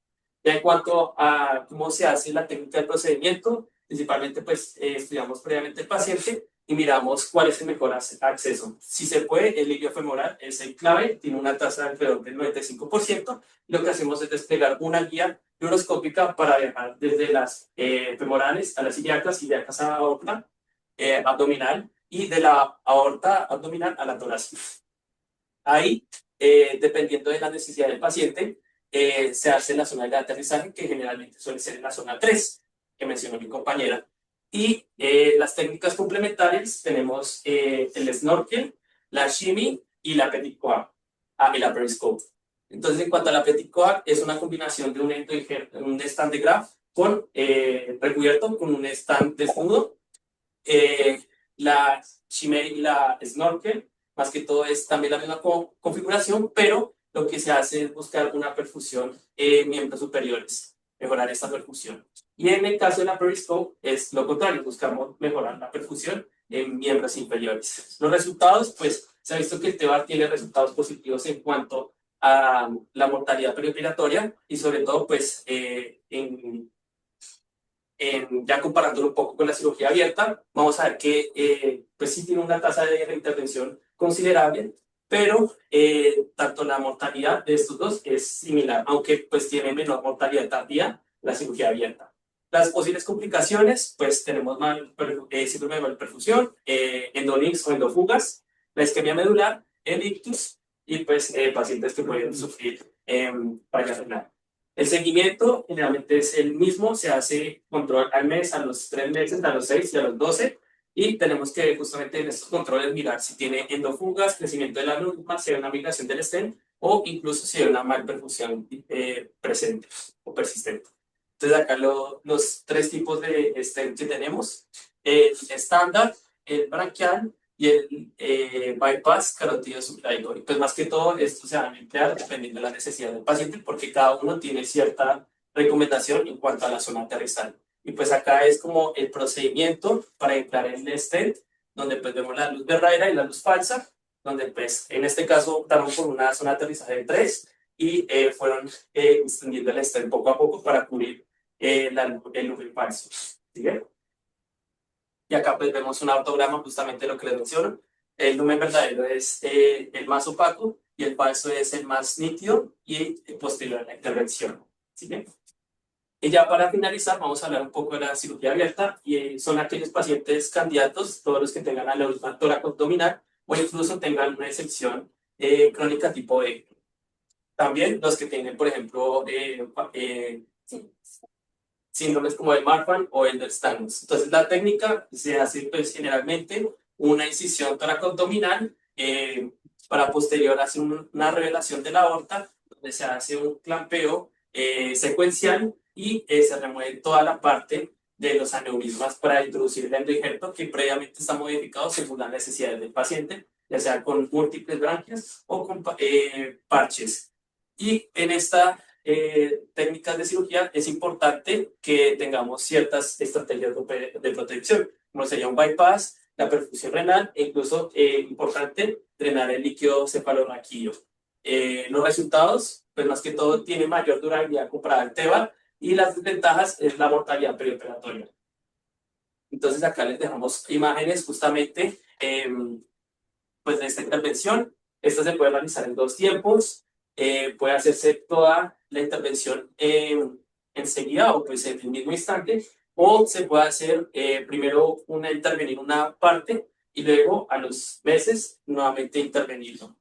[SPEAKER 4] Ya en cuanto a cómo se hace la técnica del procedimiento, principalmente pues estudiamos previamente el paciente y miramos cuál es el mejor acceso. Si se puede, el ilio femoral es el clave, tiene una tasa de alrededor del 95%. Lo que hacemos es desplegar una guía neuroscópica para viajar desde las femorales a las ilíacas a la aorta abdominal y de la aorta abdominal a la torácica. Ahí, dependiendo de la necesidad del paciente, se hace en la zona de aterrizaje, que generalmente suele ser en la zona 3, que mencionó mi compañera. Y las técnicas complementarias tenemos el snorkel, la shimmy y la petit coag, y la periscope. Entonces, en cuanto a la petit coag, es una combinación de un stand de graph con recubierto con un stand desnudo. La shimmy y la snorkel, más que todo es también la misma configuración, pero lo que se hace es buscar una perfusión en miembros superiores, mejorar esta perfusión. Y en el caso de la periscope es lo contrario, buscamos mejorar la perfusión en miembros inferiores. Los resultados, pues se ha visto que el TEVAR tiene resultados positivos en cuanto a la mortalidad perioperatoria y sobre todo pues ya comparándolo un poco con la cirugía abierta, vamos a ver que pues sí tiene una tasa de reintervención considerable, pero tanto la mortalidad de estos dos es similar, aunque pues tiene menor mortalidad tardía la cirugía abierta. Las posibles complicaciones, pues tenemos síndrome de malperfusión, endonix o endofugas, la isquemia medular, el ictus y pues pacientes que pueden sufrir falla renal. El seguimiento generalmente es el mismo, se hace control al mes, a los 3 meses, a los 6 y a los 12. Y tenemos que justamente en estos controles mirar si tiene endofugas, crecimiento de la misma, si hay una migración del stent o incluso si hay una malperfusión presente o persistente. Entonces acá los 3 tipos de stent que tenemos, el estándar, el branquial y el bypass carotido suprahiatal. Y pues más que todo esto se va a emplear dependiendo de la necesidad del paciente porque cada uno tiene cierta recomendación en cuanto a la zona aterrizal. Y pues acá es como el procedimiento para entrar en el stent, donde pues vemos la luz verdadera y la luz falsa, donde pues en este caso optaron por una zona de aterrizaje de 3 y fueron extendiendo el stent poco a poco para cubrir el lumen falso. ¿Sí? Y acá pues vemos un autograma, justamente lo que les menciono. El lumen verdadero es el más opaco y el falso es el más nítido y posterior a la intervención. ¿Sí? Y ya para finalizar, vamos a hablar un poco de la cirugía abierta y son aquellos pacientes candidatos, todos los que tengan aneurisma toracoabdominal o incluso tengan una disección crónica tipo E. También los que tienen, por ejemplo, síndromes como el Marfan o el Ehlers-Danlos. Entonces, la técnica se hace pues, generalmente una incisión toracoabdominal para posterior hacer una revelación de la aorta, donde se hace un clampeo secuencial y se remueve toda la parte de los aneurismas para introducir el endoinjerto que previamente está modificado según las necesidades del paciente, ya sea con múltiples branquias o con parches. Y en esta técnicas de cirugía es importante que tengamos ciertas estrategias de protección, como sería un bypass, la perfusión renal e incluso importante drenar el líquido cefalorraquídeo. Los resultados, pues más que todo, tiene mayor durabilidad comparada al TEVA y las desventajas es la mortalidad perioperatoria. Entonces acá les dejamos imágenes justamente pues de esta intervención. Esta se puede realizar en 2 tiempos. Puede hacerse toda la intervención enseguida o pues en el mismo instante, o se puede hacer primero intervenir una parte y luego a los meses nuevamente intervenirlo.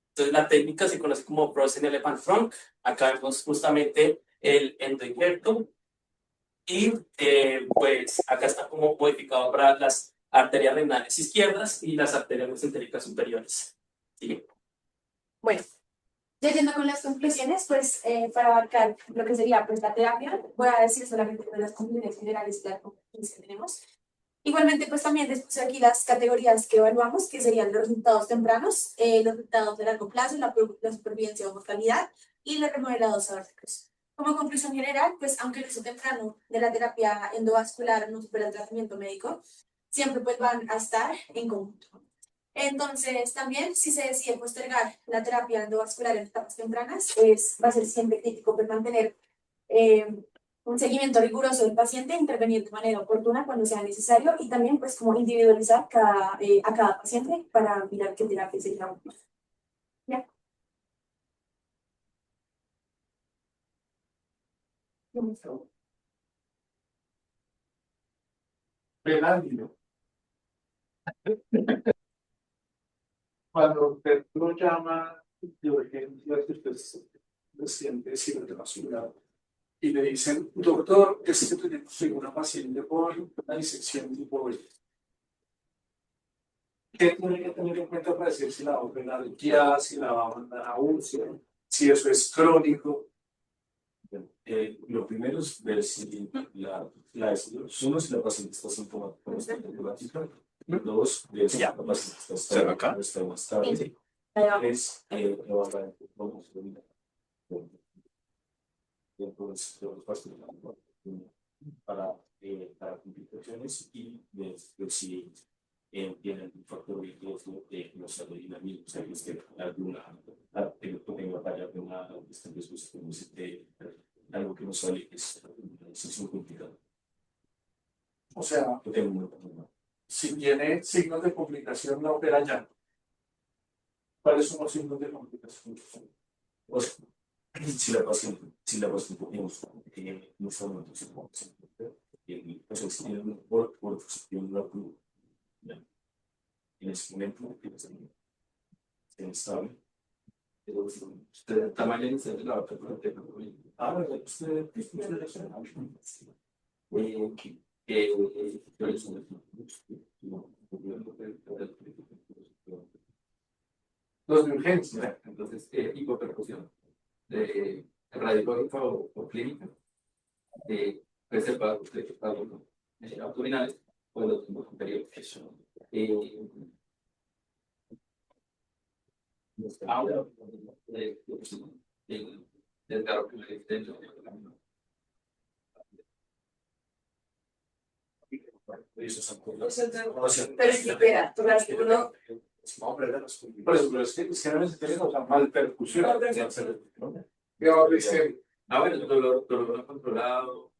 [SPEAKER 4] Entonces la técnica se conoce como Frozen Elephant Trunk. Acá vemos justamente el endoinjerto y pues acá está como modificado para las arterias renales izquierdas y las arterias mesentéricas superiores. ¿Sí?
[SPEAKER 1] Bueno, ya yendo con las conclusiones, pues para abarcar lo que sería pues, la terapia, voy a decir solamente las conclusiones generales de las conclusiones que tenemos. Igualmente, pues también después aquí las categorías que evaluamos, que serían los resultados tempranos, los resultados de largo plazo, la supervivencia o mortalidad y los remodelados aórticos. Como conclusión general, pues aunque el uso temprano de la terapia endovascular no supera el tratamiento médico, siempre pues van a estar en conjunto. Entonces, también si se decide postergar la terapia endovascular en etapas tempranas, va a ser siempre crítico pues, mantener eh, un seguimiento riguroso del paciente, intervenir de manera oportuna cuando sea necesario y también pues como individualizar a cada paciente para mirar qué terapia se lleva. ¿Ya?
[SPEAKER 3] Pelágio, cuando usted lo llama de urgencia, que usted se siente siempre la ciudad y le dicen, doctor, es que tenemos una paciente por una disección tipo B. ¿Qué tiene que tener en cuenta para decir si la va a operar ya, si la va a mandar a UCI, si eso es crónico?
[SPEAKER 6] Lo primero es ver si uno, si la paciente está sintomática, dos, ver si la paciente está estable, tres, evaluar cómo se domina entonces los pacientes para complicaciones y ver si tienen un factor de riesgo de no ser dinamismo, o sea, que esté alguna, tenga alguna, algo que no sale, es un complicado.
[SPEAKER 3] O sea,
[SPEAKER 6] Yo tengo un problema.
[SPEAKER 3] si tiene signos de complicación, la opera ya. ¿Cuáles son los signos de complicación?
[SPEAKER 6] O sea, si la paciente tiene un formato, o sea, si tiene una pluma, en ese momento, está inestable. Usted tamaño inicial de la apertura de usted
[SPEAKER 3] Los de urgencia.
[SPEAKER 6] entonces, hipopercusión de radiológica o clínica, reserva de abdominales o los inferiores. Ahora, del carro que me extenso.
[SPEAKER 5] Pero si queda, tú las uno.
[SPEAKER 3] Por eso, pero es que generalmente tiene malpercusión.
[SPEAKER 6] Bueno, el dolor no controlado.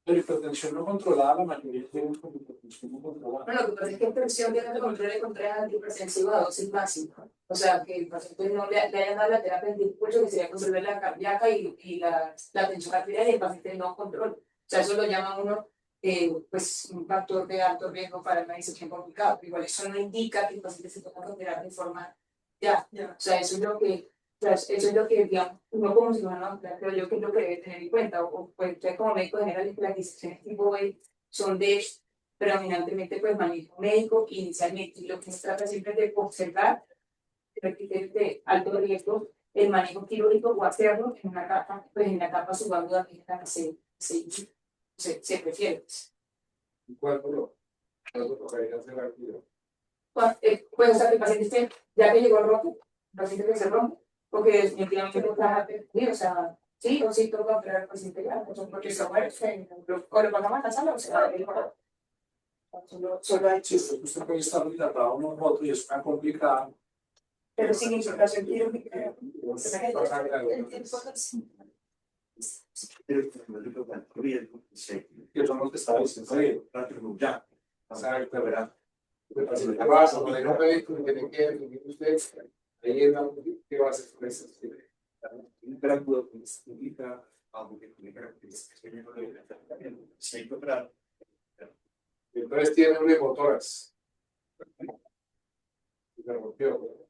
[SPEAKER 3] La hipertensión no controlada, la mayoría tienen hipertensión no controlada.
[SPEAKER 5] No, lo que pasa es que en presión tiene que control contra antihipertensiva a dosis máxima. O sea, que el paciente no le hayan dado la terapia de impulso, que sería controlar la cardíaca y la tensión arterial, y el paciente no controla. O sea, eso lo llama uno pues, un factor de alto riesgo para una disección complicada. Igual eso no indica que el paciente se tenga que operar de forma ya. O sea, eso es lo que eso es lo que, digamos, uno como ciudadano, creo yo que es lo que debe tener en cuenta, o pues usted como médico general, las disecciones tipo B son de predominantemente pues manejo médico inicialmente, y lo que se trata siempre es de observar de alto riesgo el manejo quirúrgico o hacerlo en una etapa, pues en la etapa subaguda, que es la que se prefiere.
[SPEAKER 3] ¿Cuánto lo tocaría hacer aquí?
[SPEAKER 5] Pues o sea, que el paciente esté, ya que llegó el rompe, el paciente que se rompe, porque definitivamente no está perdido, o sea, sí o sí toca operar al paciente ya, porque se muere, o le pasamos a la sala o se va a ir. Solo hay
[SPEAKER 3] Sí, usted puede estar dilatado unos otros y es tan complicado.
[SPEAKER 5] pero sin infiltración quirúrgica.
[SPEAKER 3] Que son los que están diciendo, ya, exacto, ¿verdad? Si le vas a poner un médico que tiene que definir usted, ahí es la que va a hacer con eso. Un preámbulo que significa algo que tiene características que no debe tener. Si hay que operar. Entonces tiene un hemotórax. Se rompió.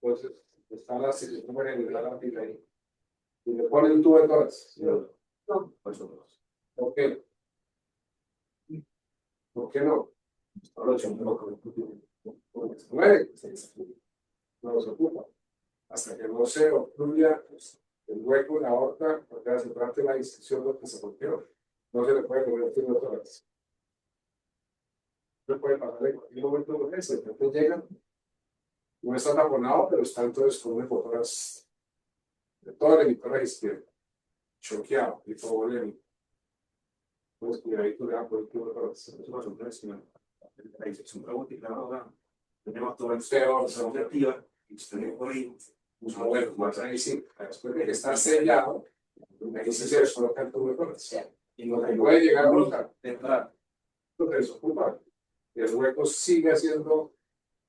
[SPEAKER 3] Entonces está la situación de la lápida ahí. Y le ponen un tubo de tórax.
[SPEAKER 5] No.
[SPEAKER 3] ¿Por qué? ¿Por qué no? No se muere. No se ocupa. Hasta que no se obstruya el hueco en la aorta, porque se trata de la disección de lo que se rompió.
[SPEAKER 2] no se le puede poner tubetórax. No puede pasar en cualquier momento de urgencia, de repente llega, no está taponado, pero está entonces con un hipotórax de todo el emitora izquierdo, choqueado, hipovolémico. Pues cuidadito le va a poner tubetórax.
[SPEAKER 6] Es una sorpresa. La disección robótica ahora tenemos todo el
[SPEAKER 2] Pero,
[SPEAKER 6] operativa y usted hoy
[SPEAKER 2] bueno, más ahí sí, después de que está sellado, ahí sí se les coloca el tubetórax.
[SPEAKER 6] y
[SPEAKER 2] No puede llegar a colocar.
[SPEAKER 6] entrar.
[SPEAKER 2] Entonces, ocupa. El hueco sigue haciendo,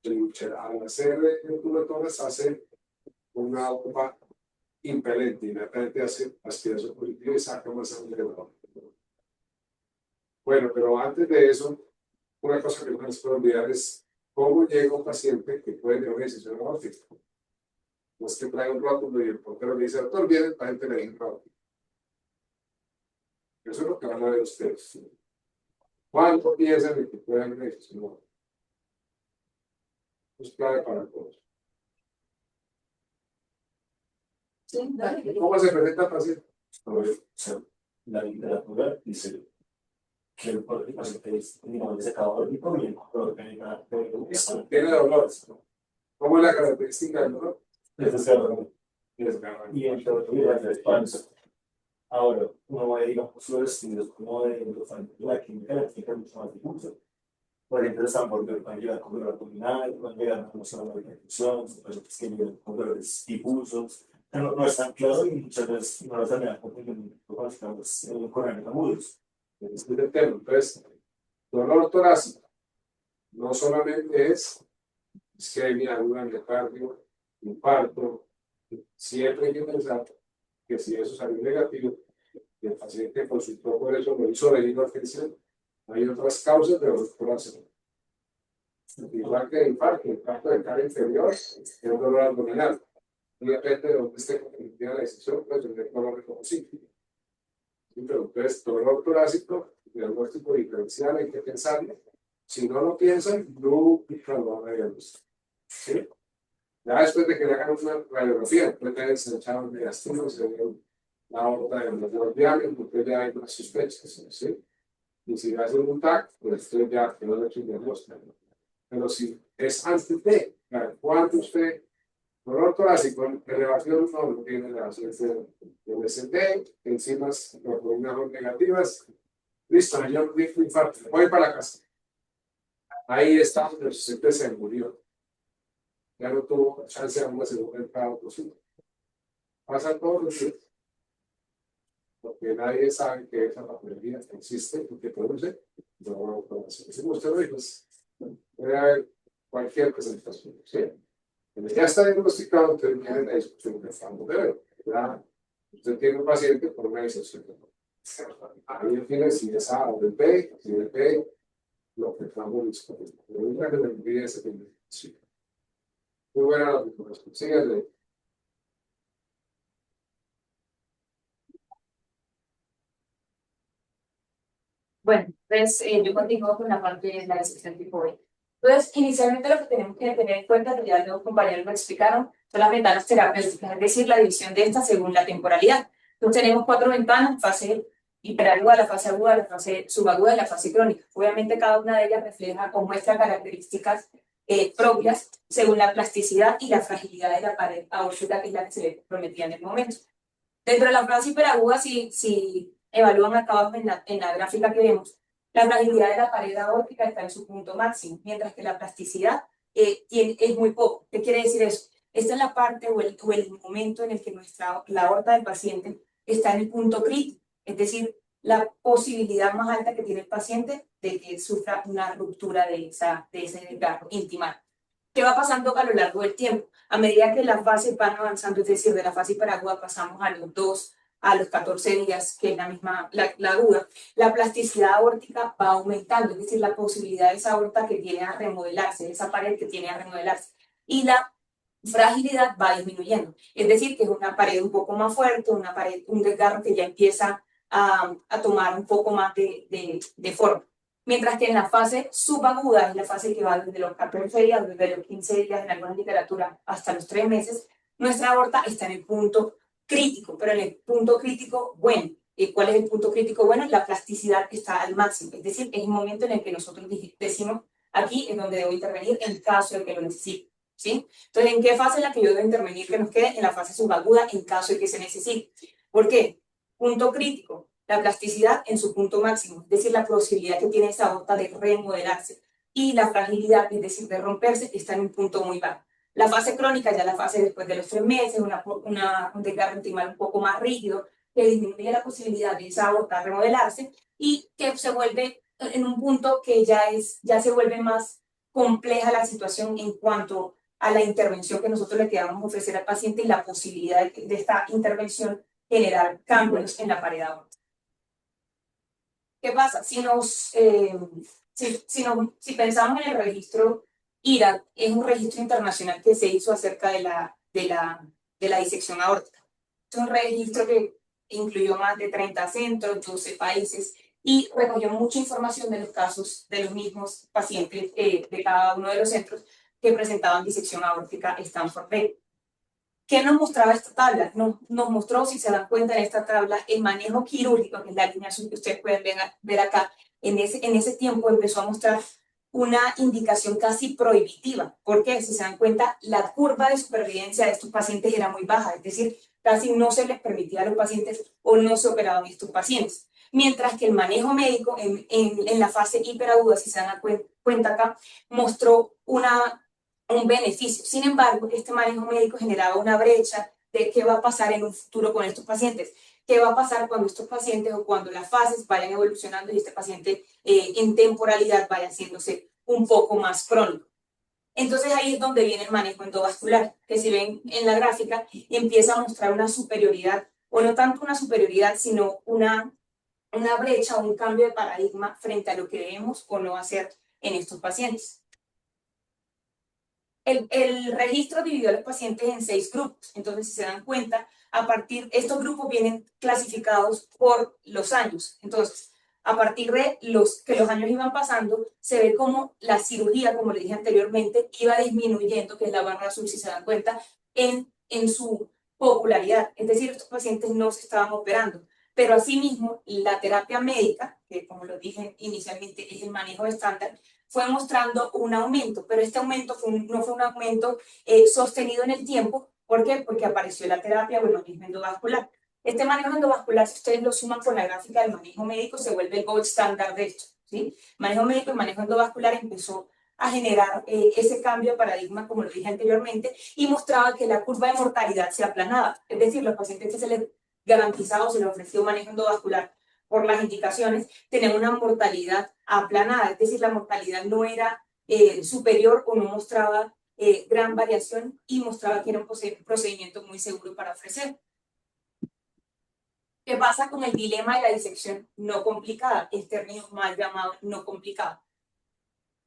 [SPEAKER 2] al hacer el tubetórax hace una bomba impelente, y la impelente hace aspiración positiva y saca más sangre. Bueno, pero antes de eso, una cosa que no nos puede olvidar es cómo llega un paciente que puede tener una decisión aórtica. No es que trae un rótulo y el portero le dice, doctor, viene el paciente le dice un rótulo. Eso es lo que van a ver ustedes. ¿Cuánto piensan que puede haber una decisión aórtica? Es clave para todos.
[SPEAKER 5] Sí, dale.
[SPEAKER 2] ¿Cómo se presenta el paciente?
[SPEAKER 6] La literatura dice que el paciente es un secador y con el
[SPEAKER 2] Tiene dolores. ¿Cómo es la característica del dolor?
[SPEAKER 6] desgarrado.
[SPEAKER 2] Desgarrado.
[SPEAKER 6] Y en teoría de espalda. Ahora, uno va a ir a los estudios como de la química eléctrica mucho más difuso. Por ejemplo, el hamburger puede llegar con dolor abdominal, puede llegar con dolor de ejecución, pacientes que llegan con dolores difusos. No es tan claro y muchas veces no lo terminan con correos agudos.
[SPEAKER 2] Este es el tema. Entonces, dolor torácico no solamente es isquemia, aguda, miocardio, infarto. Siempre hay que pensar que si eso salió negativo y el paciente consultó por eso, lo hizo de urgencia, hay otras causas de dolor torácico. Igual que el infarto del cara inferior es un dolor abdominal. Y depende de dónde esté cometida la decisión, pues el dolor reconocible. Pero entonces, dolor torácico, diagnóstico diferencial, hay que pensarlo. Si no lo piensan, nunca lo van a diagnosticar. ¿Sí? Ya después de que le hagan una radiografía, después se echaron de gastritis, se ven la aorta de los diámetros, porque ya hay unas sospechas. ¿Sí? Y si hacen un TAC, pues usted ya quedó hecho el diagnóstico. Pero si es antes de, cuando usted, dolor torácico, elevación no tiene elevación de MST, enzimas clorofilinadas negativas, listo, yo dijo infarto, voy para la casa. Ahí está, el paciente se murió. Ya no tuvo chance de una segunda entrada posible. Pasa todos los días. Porque nadie sabe que esa patología existe y que produce dolor torácico. Si usted lo dijo, puede haber cualquier presentación. ¿Sí? Ya está diagnosticado, entonces viene la discusión de fondo. Pero ya usted tiene un paciente por una disección. Ahí define si es A o B, si es B, lo que estamos discutiendo. Pero nunca que le olvide ese tema. Sí. Muy buena la recomendación. Síganle.
[SPEAKER 5] Bueno, entonces yo continúo con la parte de la disección tipo B. Entonces, inicialmente lo que tenemos que tener en cuenta, que ya los compañeros lo explicaron, son las ventanas terapéuticas, es decir, la división de estas según la temporalidad. Entonces tenemos 4 ventanas: fase hiperaguda, la fase aguda, la fase subaguda y la fase crónica. Obviamente cada una de ellas refleja o muestra características propias según la plasticidad y la fragilidad de la pared aórtica, que es la que se le prometía en el momento. Dentro de la fase hiperaguda, si evalúan acá abajo en la gráfica que vemos, la fragilidad de la pared aórtica está en su punto máximo, mientras que la plasticidad es muy poco. ¿Qué quiere decir eso? Esta es la parte o el momento en el que la aorta del paciente está en el punto crítico, es decir, la posibilidad más alta que tiene el paciente de que sufra una ruptura de ese desgarro intimal. ¿Qué va pasando a lo largo del tiempo? A medida que las fases van avanzando, es decir, de la fase hiperaguda pasamos a los 2 a los 14 días, que es la misma, la aguda, la plasticidad aórtica va aumentando, es decir, la posibilidad de esa aorta que tiene a remodelarse, esa pared que tiene a remodelarse, y la fragilidad va disminuyendo, es decir, que es una pared un poco más fuerte, una pared, un desgarro que ya empieza a tomar un poco más de forma. Mientras que en la fase subaguda, es la fase que va desde los 14 días, desde los 15 días en alguna literatura hasta los 3 meses, nuestra aorta está en el punto crítico, pero en el punto crítico bueno.
[SPEAKER 7] ¿Cuál es el punto crítico? Bueno, la plasticidad está al máximo, es decir, es el momento en el que nosotros decimos, aquí es donde debo intervenir en caso de que lo necesite, ¿sí? Entonces, ¿en qué fase es la que yo debo intervenir que nos quede? En la fase subaguda, en caso de que se necesite. ¿Por qué? Punto crítico, la plasticidad en su punto máximo, es decir, la posibilidad que tiene esa aorta de remodelarse, y la fragilidad, es decir, de romperse, está en un punto muy bajo. La fase crónica, ya la fase después de los 3 meses, un desgarro intimal un poco más rígido, que disminuye la posibilidad de esa aorta remodelarse y que se vuelve en un punto que ya se vuelve más compleja la situación en cuanto a la intervención que nosotros le queramos ofrecer al paciente y la posibilidad de esta intervención generar cambios en la pared aórtica. ¿Qué pasa? Si pensamos en el registro IRAD, es un registro internacional que se hizo acerca de la disección aórtica. Es un registro que incluyó más de 30 centros, 12 países, y recogió mucha información de los casos de los mismos pacientes de cada uno de los centros que presentaban disección aórtica Stanford Bay. ¿Qué nos mostraba esta tabla? Nos mostró, si se dan cuenta en esta tabla, el manejo quirúrgico, que es la línea azul que ustedes pueden ver acá. En ese tiempo empezó a mostrar una indicación casi prohibitiva. ¿Por qué? Si se dan cuenta, la curva de supervivencia de estos pacientes era muy baja, es decir, casi no se les permitía a los pacientes o no se operaban estos pacientes. Mientras que el manejo médico en la fase hiperaguda, si se dan cuenta acá, mostró un beneficio. Sin embargo, este manejo médico generaba una brecha de qué va a pasar en un futuro con estos pacientes. ¿Qué va a pasar cuando estos pacientes o cuando las fases vayan evolucionando y este paciente en temporalidad vaya haciéndose un poco más crónico? Entonces ahí es donde viene el manejo endovascular, que si ven en la gráfica, empieza a mostrar una superioridad, o no tanto una superioridad, sino una brecha o un cambio de paradigma frente a lo que debemos o no hacer en estos pacientes. El registro dividió a los pacientes en 6 grupos. Entonces, si se dan cuenta, estos grupos vienen clasificados por los años. Entonces, a partir de que los años iban pasando, se ve como la cirugía, como le dije anteriormente, iba disminuyendo, que es la barra azul, si se dan cuenta, en su popularidad. Es decir, estos pacientes no se estaban operando. Pero asimismo, la terapia médica, que como lo dije inicialmente es el manejo estándar, fue mostrando un aumento, pero este aumento no fue un aumento sostenido en el tiempo. ¿Por qué? Porque apareció la terapia o el manejo endovascular. Este manejo endovascular, si ustedes lo suman con la gráfica del manejo médico, se vuelve el gold standard de esto, ¿sí? Manejo médico y manejo endovascular empezó a generar ese cambio de paradigma, como lo dije anteriormente, y mostraba que la curva de mortalidad se aplanaba. Es decir, los pacientes que se les garantizaba o se les ofrecía un manejo endovascular por las indicaciones, tenían una mortalidad aplanada, es decir, la mortalidad no era superior o no mostraba gran variación y mostraba que era un procedimiento muy seguro para ofrecer. ¿Qué pasa con el dilema de la disección no complicada? El término mal llamado no complicado.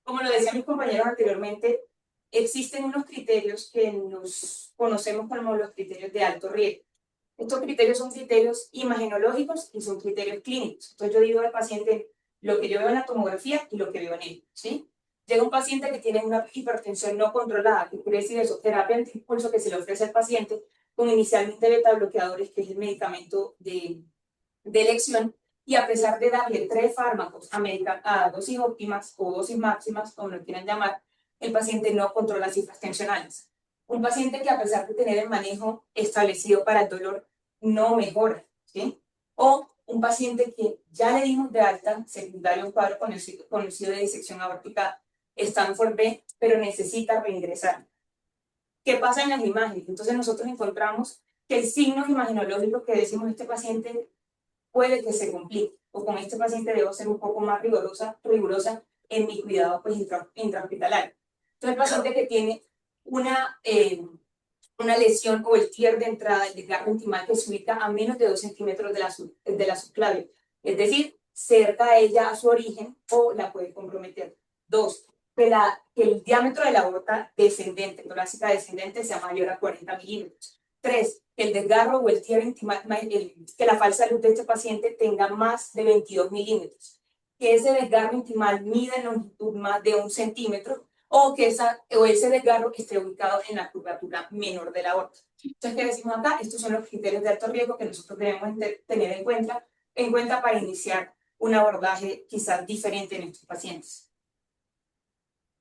[SPEAKER 7] Como lo decían mis compañeros anteriormente, existen unos criterios que nos conocemos como los criterios de alto riesgo. Estos criterios son criterios imagenológicos y son criterios clínicos. Entonces yo digo al paciente lo que yo veo en la tomografía y lo que veo en él, ¿sí? Llega un paciente que tiene una hipertensión no controlada, que quiere decir eso, terapia antiimpulso que se le ofrece al paciente con inicialmente beta bloqueadores, que es el medicamento de elección, y a pesar de darle 3 fármacos a dosis óptimas o dosis máximas, como lo quieran llamar, el paciente no controla cifras tensionales. Un paciente que a pesar de tener el manejo establecido para el dolor, no mejora, ¿sí? O un paciente que ya le dimos de alta, secundario a un cuadro conocido de disección aórtica Stanford B, pero necesita reingresar. ¿Qué pasa en las imágenes? Entonces nosotros encontramos que el signo imagenológico que decimos este paciente puede que se complique, o con este paciente debo ser un poco más rigurosa en mi cuidado pues, intrahospitalario. Entonces el paciente que tiene una lesión o el tier de entrada del desgarro intimal que se ubica a menos de 2 centímetros de la subclavia, es decir, cerca de ella a su origen o la puede comprometer. 2, que el diámetro de la aorta descendente, torácica descendente, sea mayor a 40 milímetros. 3, que el desgarro o el tier intimal, que la falsa luz de este paciente tenga más de 22 milímetros. Que ese desgarro intimal mida en longitud más de 1 centímetro o que ese desgarro esté ubicado en la curvatura menor de la aorta. Entonces, ¿qué decimos acá? Estos son los criterios de alto riesgo que nosotros debemos tener en cuenta en cuenta para iniciar un abordaje quizás diferente en estos pacientes.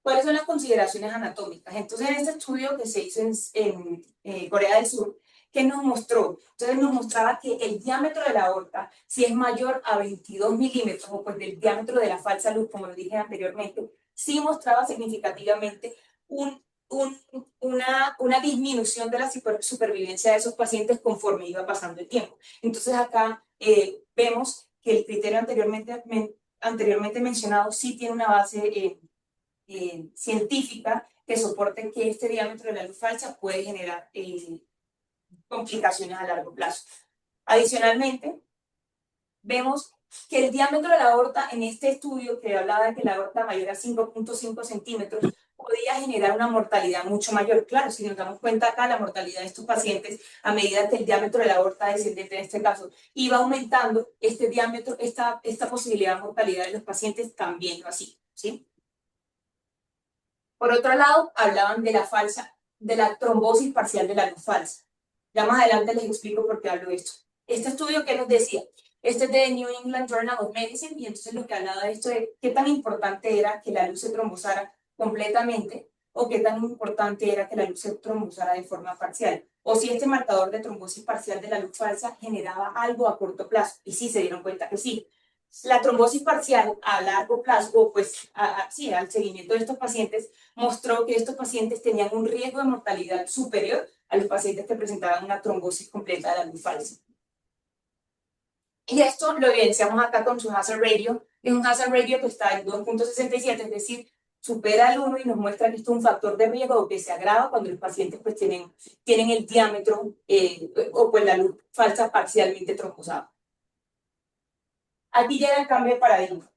[SPEAKER 7] ¿Cuáles son las consideraciones anatómicas? Entonces, en este estudio que se hizo en Corea del Sur, ¿qué nos mostró? Entonces nos mostraba que el diámetro de la aorta, si es mayor a 22 milímetros, o pues del diámetro de la falsa luz, como lo dije anteriormente, sí mostraba significativamente una disminución de la supervivencia de esos pacientes conforme iba pasando el tiempo. Entonces acá vemos que el criterio anteriormente mencionado sí tiene una base científica que soporte que este diámetro de la luz falsa puede generar complicaciones a largo plazo. Adicionalmente, vemos que el diámetro de la aorta en este estudio que hablaba de que la aorta mayor a 5.5 centímetros podía generar una mortalidad mucho mayor. Claro, si nos damos cuenta acá, la mortalidad de estos pacientes, a medida que el diámetro de la aorta descendente en este caso iba aumentando, este diámetro, esta posibilidad de mortalidad de los pacientes también lo hacía, ¿sí? Por otro lado, hablaban de la trombosis parcial de la luz falsa. Ya más adelante les explico por qué hablo de esto. Este estudio, ¿qué nos decía? Este es de New England Journal of Medicine, y entonces lo que hablaba de esto es qué tan importante era que la luz se trombosara completamente, o qué tan importante era que la luz se trombosara de forma parcial, o si este marcador de trombosis parcial de la luz falsa generaba algo a corto plazo, y sí se dieron cuenta que sí. La trombosis parcial a largo plazo, o pues sí, al seguimiento de estos pacientes, mostró que estos pacientes tenían un riesgo de mortalidad superior a los pacientes que presentaban una trombosis completa de la luz falsa. Y esto lo evidenciamos acá con su hazard ratio. Es un hazard ratio que está en 2.67, es decir, supera el 1 y nos muestra que esto es un factor de riesgo que se agrava cuando los pacientes pues tienen el diámetro o pues la luz falsa parcialmente trombosada. Aquí llega el cambio de paradigma.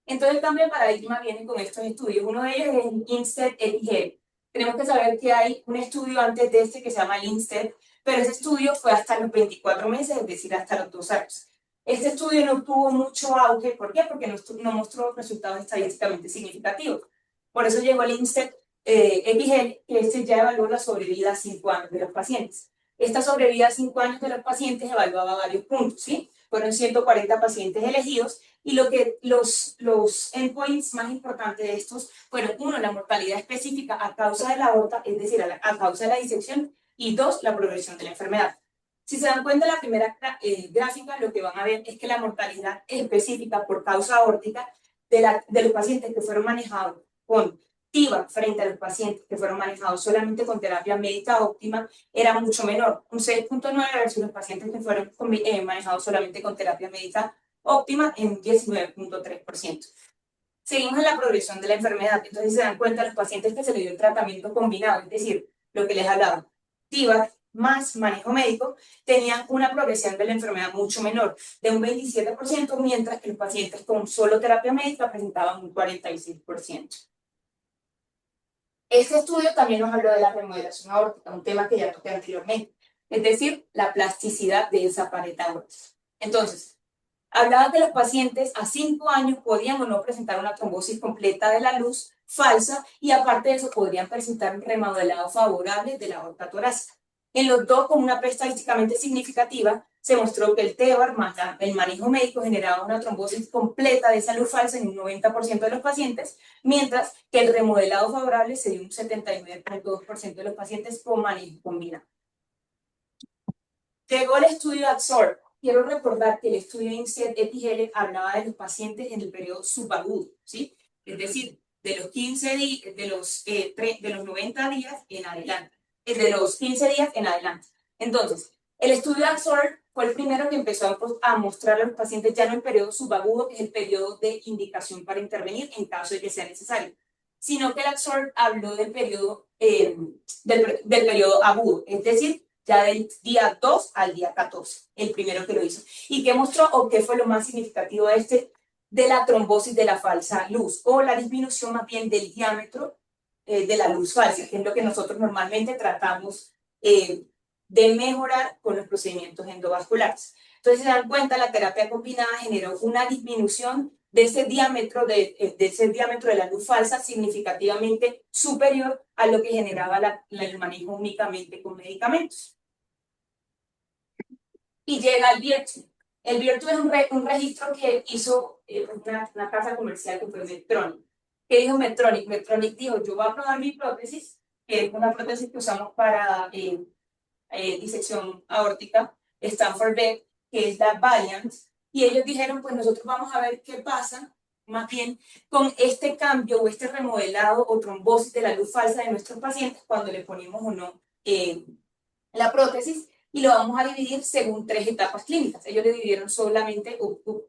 [SPEAKER 7] Entonces el cambio de paradigma viene con estos estudios. Uno de ellos es el INSTED-EPIGEL. Tenemos que saber que hay un estudio antes de este que se llama el INSTED, pero ese estudio fue hasta los 24 meses, es decir, hasta los 2 años. Este estudio no tuvo mucho auge. ¿Por qué? Porque no mostró resultados estadísticamente significativos. Por eso llegó el INSTED-EPIGEL, que este ya evaluó la sobrevida a 5 años de los pacientes. Esta sobrevida a 5 años de los pacientes evaluaba varios puntos, ¿sí? Fueron 140 pacientes elegidos, y los endpoints más importantes de estos fueron: 1, la mortalidad específica a causa de la aorta, es decir, a causa de la disección, y 2, la progresión de la enfermedad. Si se dan cuenta en la primera gráfica, lo que van a ver es que la mortalidad específica por causa aórtica de los pacientes que fueron manejados con TIVA frente a los pacientes que fueron manejados solamente con terapia médica óptima era mucho menor, un 6.9 versus los pacientes que fueron manejados solamente con terapia médica óptima en 19.3%. Seguimos en la progresión de la enfermedad. Entonces se dan cuenta los pacientes que se les dio el tratamiento combinado, es decir, lo que les hablaba, TIVA más manejo médico, tenían una progresión de la enfermedad mucho menor, de un 27%, mientras que los pacientes con solo terapia médica presentaban un 46%. Este estudio también nos habló de la remodelación aórtica, un tema que ya toqué anteriormente, es decir, la plasticidad de esa pared aórtica. Entonces, hablaba que los pacientes a 5 años podían o no presentar una trombosis completa de la luz falsa, y aparte de eso podrían presentar un remodelado favorable de la aorta torácica. En los dos, con una P estadísticamente significativa, se mostró que el TEVAR más el manejo médico generaba una trombosis completa de esa luz falsa en un 90% de los pacientes, mientras que el remodelado favorable se dio un 79.2% de los pacientes con manejo combinado. Llegó el estudio ABSORB. Quiero recordar que el estudio INSTED-EPIGEL hablaba de los pacientes en el periodo subagudo, ¿sí? Es decir, de los 15 días, de los 90 días en adelante, de los 15 días en adelante. Entonces, el estudio ABSORB fue el primero que empezó a mostrar a los pacientes ya no el periodo subagudo, que es el periodo de indicación para intervenir en caso de que sea necesario, sino que el ABSORB habló del periodo, del periodo agudo, es decir, ya del día 2 al día 14, el primero que lo hizo. ¿Y qué mostró o qué fue lo más significativo de la trombosis de la falsa luz, o la disminución más bien del diámetro de la luz falsa, que es lo que nosotros normalmente tratamos de mejorar con los procedimientos endovasculares? Entonces, se dan cuenta, la terapia combinada generó una disminución de ese diámetro de la luz falsa significativamente superior a lo que generaba el manejo únicamente con medicamentos. Y llega el biopsia. El Virtue es un registro que hizo una casa comercial que fue Medtronic. ¿Qué dijo Medtronic? Medtronic dijo, yo voy a probar mi prótesis, que es una prótesis que usamos para disección aórtica, Stanford Beck, que es la Valiant, y ellos dijeron, pues nosotros vamos a ver qué pasa, más bien, con este cambio o este remodelado o trombosis de la luz falsa de nuestros pacientes cuando le ponemos o no la prótesis, y lo vamos a dividir según 3 etapas clínicas. Ellos le dividieron solamente,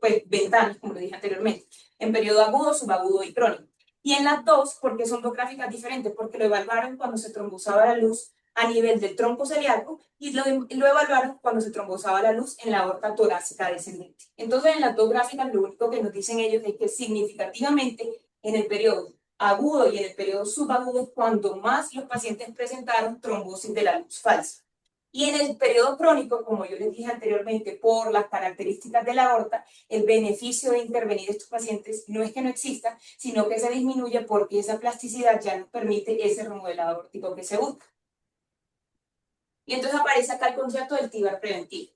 [SPEAKER 7] pues, ventanas, como lo dije anteriormente, en periodo agudo, subagudo y crónico. Y en las dos, porque son 2 gráficas diferentes, porque lo evaluaron cuando se trombosaba la luz a nivel del tronco celíaco y lo evaluaron cuando se trombosaba la luz en la aorta torácica descendente. Entonces, en las 2 gráficas, lo único que nos dicen ellos es que significativamente en el periodo agudo y en el periodo subagudo es cuando más los pacientes presentaron trombosis de la luz falsa. Y en el periodo crónico, como yo les dije anteriormente, por las características de la aorta, el beneficio de intervenir estos pacientes no es que no exista, sino que se disminuye porque esa plasticidad ya nos permite ese remodelado aórtico que se busca. Y entonces aparece acá el concepto del TIVAR preventivo.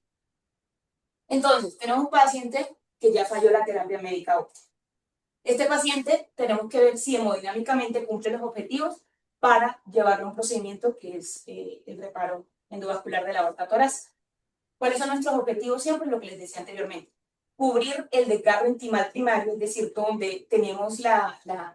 [SPEAKER 7] Entonces, tenemos un paciente que ya falló la terapia médica óptima. Este paciente tenemos que ver si hemodinámicamente cumple los objetivos para llevarlo a un procedimiento que es el reparo endovascular de la aorta torácica. ¿Cuáles son nuestros objetivos? Siempre lo que les decía anteriormente. Cubrir el desgarro intimal primario, es decir, donde tenemos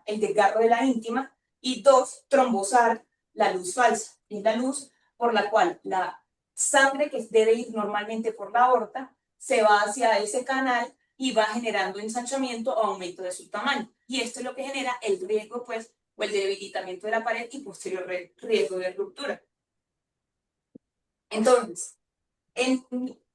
[SPEAKER 7] el desgarro de la íntima, y 2, trombosar la luz falsa. Es la luz por la cual la sangre que debe ir normalmente por la aorta se va hacia ese canal y va generando ensanchamiento o aumento de su tamaño. Y esto es lo que genera el riesgo, pues, o el debilitamiento de la pared y posterior riesgo de ruptura. Entonces, en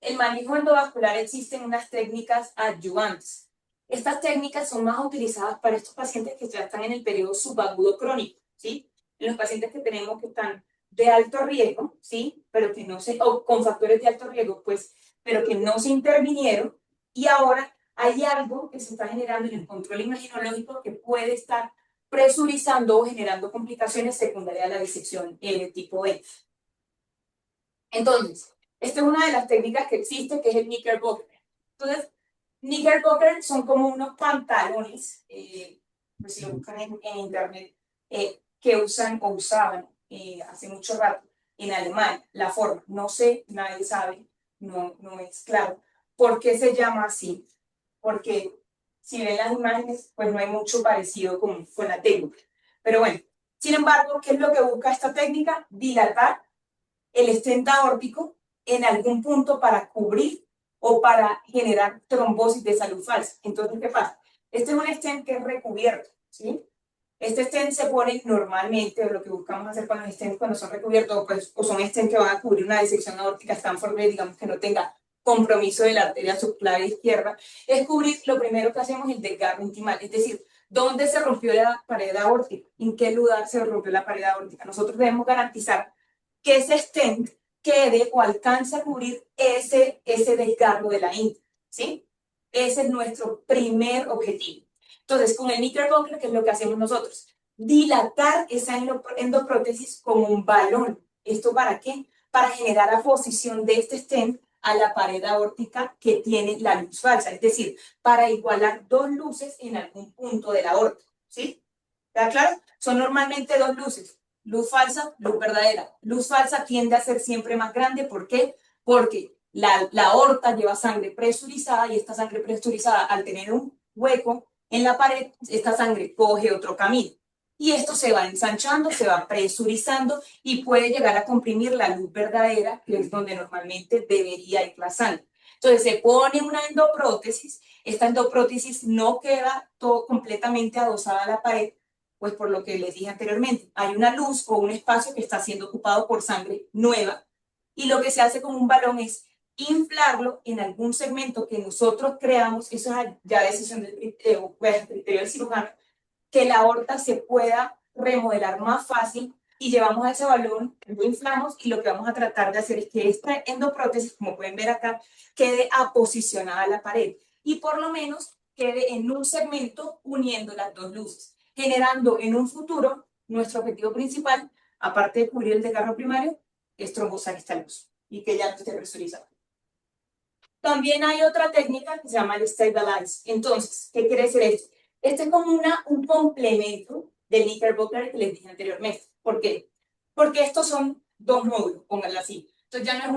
[SPEAKER 7] el manejo endovascular existen unas técnicas adyuvantes. Estas técnicas son más utilizadas para estos pacientes que ya están en el periodo subagudo crónico, ¿sí? En los pacientes que tenemos que están de alto riesgo, ¿sí? Pero que no se, o con factores de alto riesgo, pues, pero que no se intervinieron, y ahora hay algo que se está generando en el control imaginológico que puede estar presurizando o generando complicaciones secundarias a la disección de tipo E. Entonces, esta es una de las técnicas que existe, que es el Knickerbocker. Entonces, Knickerbocker son como unos pantalones, pues si lo buscan en internet, que usan o usaban hace mucho rato en Alemania. La forma, no sé, nadie sabe, no es claro. ¿Por qué se llama así? Porque si ven las imágenes, pues no hay mucho parecido con la técnica. Pero bueno, sin embargo, ¿qué es lo que busca esta técnica? Dilatar el stent aórtico en algún punto para cubrir o para generar trombosis de salud falsa. Entonces, ¿qué pasa? Este es un stent que es recubierto, ¿sí? Este stent se pone normalmente, o lo que buscamos hacer con los stents cuando son recubiertos, pues, o son stents que van a cubrir una disección aórtica Stanford Beck, digamos que no tenga compromiso de la arteria subclavia izquierda, es cubrir, lo primero que hacemos, el desgarro intimal, es decir, ¿dónde se rompió la pared aórtica? ¿En qué lugar se rompió la pared aórtica? Nosotros debemos garantizar que ese stent quede o alcance a cubrir ese desgarro de la íntima, ¿sí? Ese es nuestro primer objetivo. Entonces, con el Knickerbocker, ¿qué es lo que hacemos nosotros? Dilatar esa endoprótesis como un balón. ¿Esto para qué? Para generar la posición de este stent a la pared aórtica que tiene la luz falsa, es decir, para igualar 2 luces en algún punto de la aorta, ¿sí? ¿Está claro? Son normalmente 2 luces. Luz falsa, luz verdadera. Luz falsa tiende a ser siempre más grande. ¿Por qué? Porque la aorta lleva sangre presurizada, y esta sangre presurizada, al tener un hueco en la pared, esta sangre coge otro camino. Y esto se va ensanchando, se va presurizando y puede llegar a comprimir la luz verdadera, que es donde normalmente debería ir la sangre. Entonces se pone una endoprótesis. Esta endoprótesis no queda todo completamente adosada a la pared, pues por lo que les dije anteriormente, hay una luz o un espacio que está siendo ocupado por sangre nueva, y lo que se hace con un balón es inflarlo en algún segmento que nosotros creamos. Eso es ya decisión del criterio del cirujano, que la aorta se pueda remodelar más fácil, y llevamos a ese balón, lo inflamos, y lo que vamos a tratar de hacer es que esta endoprótesis, como pueden ver acá, quede aposicionada a la pared y por lo menos quede en un segmento uniendo las 2 luces, generando en un futuro nuestro objetivo principal, aparte de cubrir el desgarro primario, es trombosar esta luz y que ya no esté presurizada. También hay otra técnica que se llama el Stabilize. Entonces, ¿qué quiere decir esto? Este es como un complemento del Knickerbocker que les dije anteriormente. ¿Por qué? Porque estos son dos módulos, pónganlo así. Entonces ya no es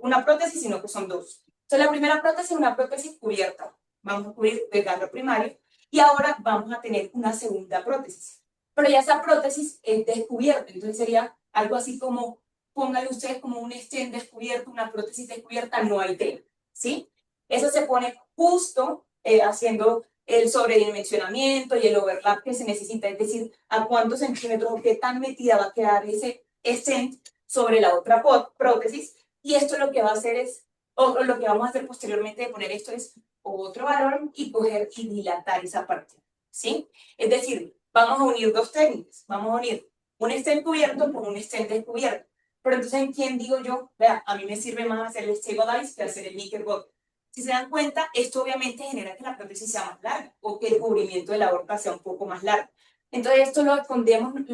[SPEAKER 7] una prótesis, sino que son dos. Entonces la primera prótesis es una prótesis cubierta. Vamos a cubrir el ganglio primario. Y ahora vamos a tener una segunda prótesis. Pero ya esa prótesis es descubierta. Entonces sería algo así como, pónganle ustedes como un stent descubierto, una prótesis descubierta, no hay tema, ¿sí? Eso se pone justo haciendo el sobredimensionamiento y el overlap que se necesita, es decir, a cuántos centímetros o qué tan metida va a quedar ese stent sobre la otra prótesis. Y esto lo que va a hacer es, o lo que vamos a hacer posteriormente de poner esto es otro valor y coger y dilatar esa parte, ¿sí? Es decir, vamos a unir dos técnicas, vamos a unir un stent cubierto con un stent descubierto. Pero entonces, ¿en quién digo yo? Vea, a mí me sirve más hacer el Stabilize que hacer el Knickerbocker. Si se dan cuenta, esto obviamente genera que la prótesis sea más larga o que el cubrimiento de la aorta sea un poco más largo. Entonces, esto lo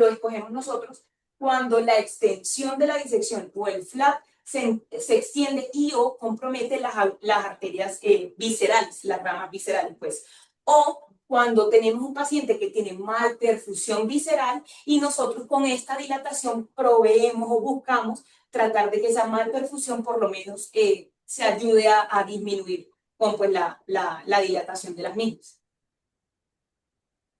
[SPEAKER 7] escogemos nosotros cuando la extensión de la disección o el flap se extiende y o compromete las arterias viscerales, las ramas viscerales, pues. O cuando tenemos un paciente que tiene malperfusión visceral y nosotros con esta dilatación proveemos o buscamos tratar de que esa malperfusión por lo menos se ayude a disminuir con pues, la dilatación de las mismas.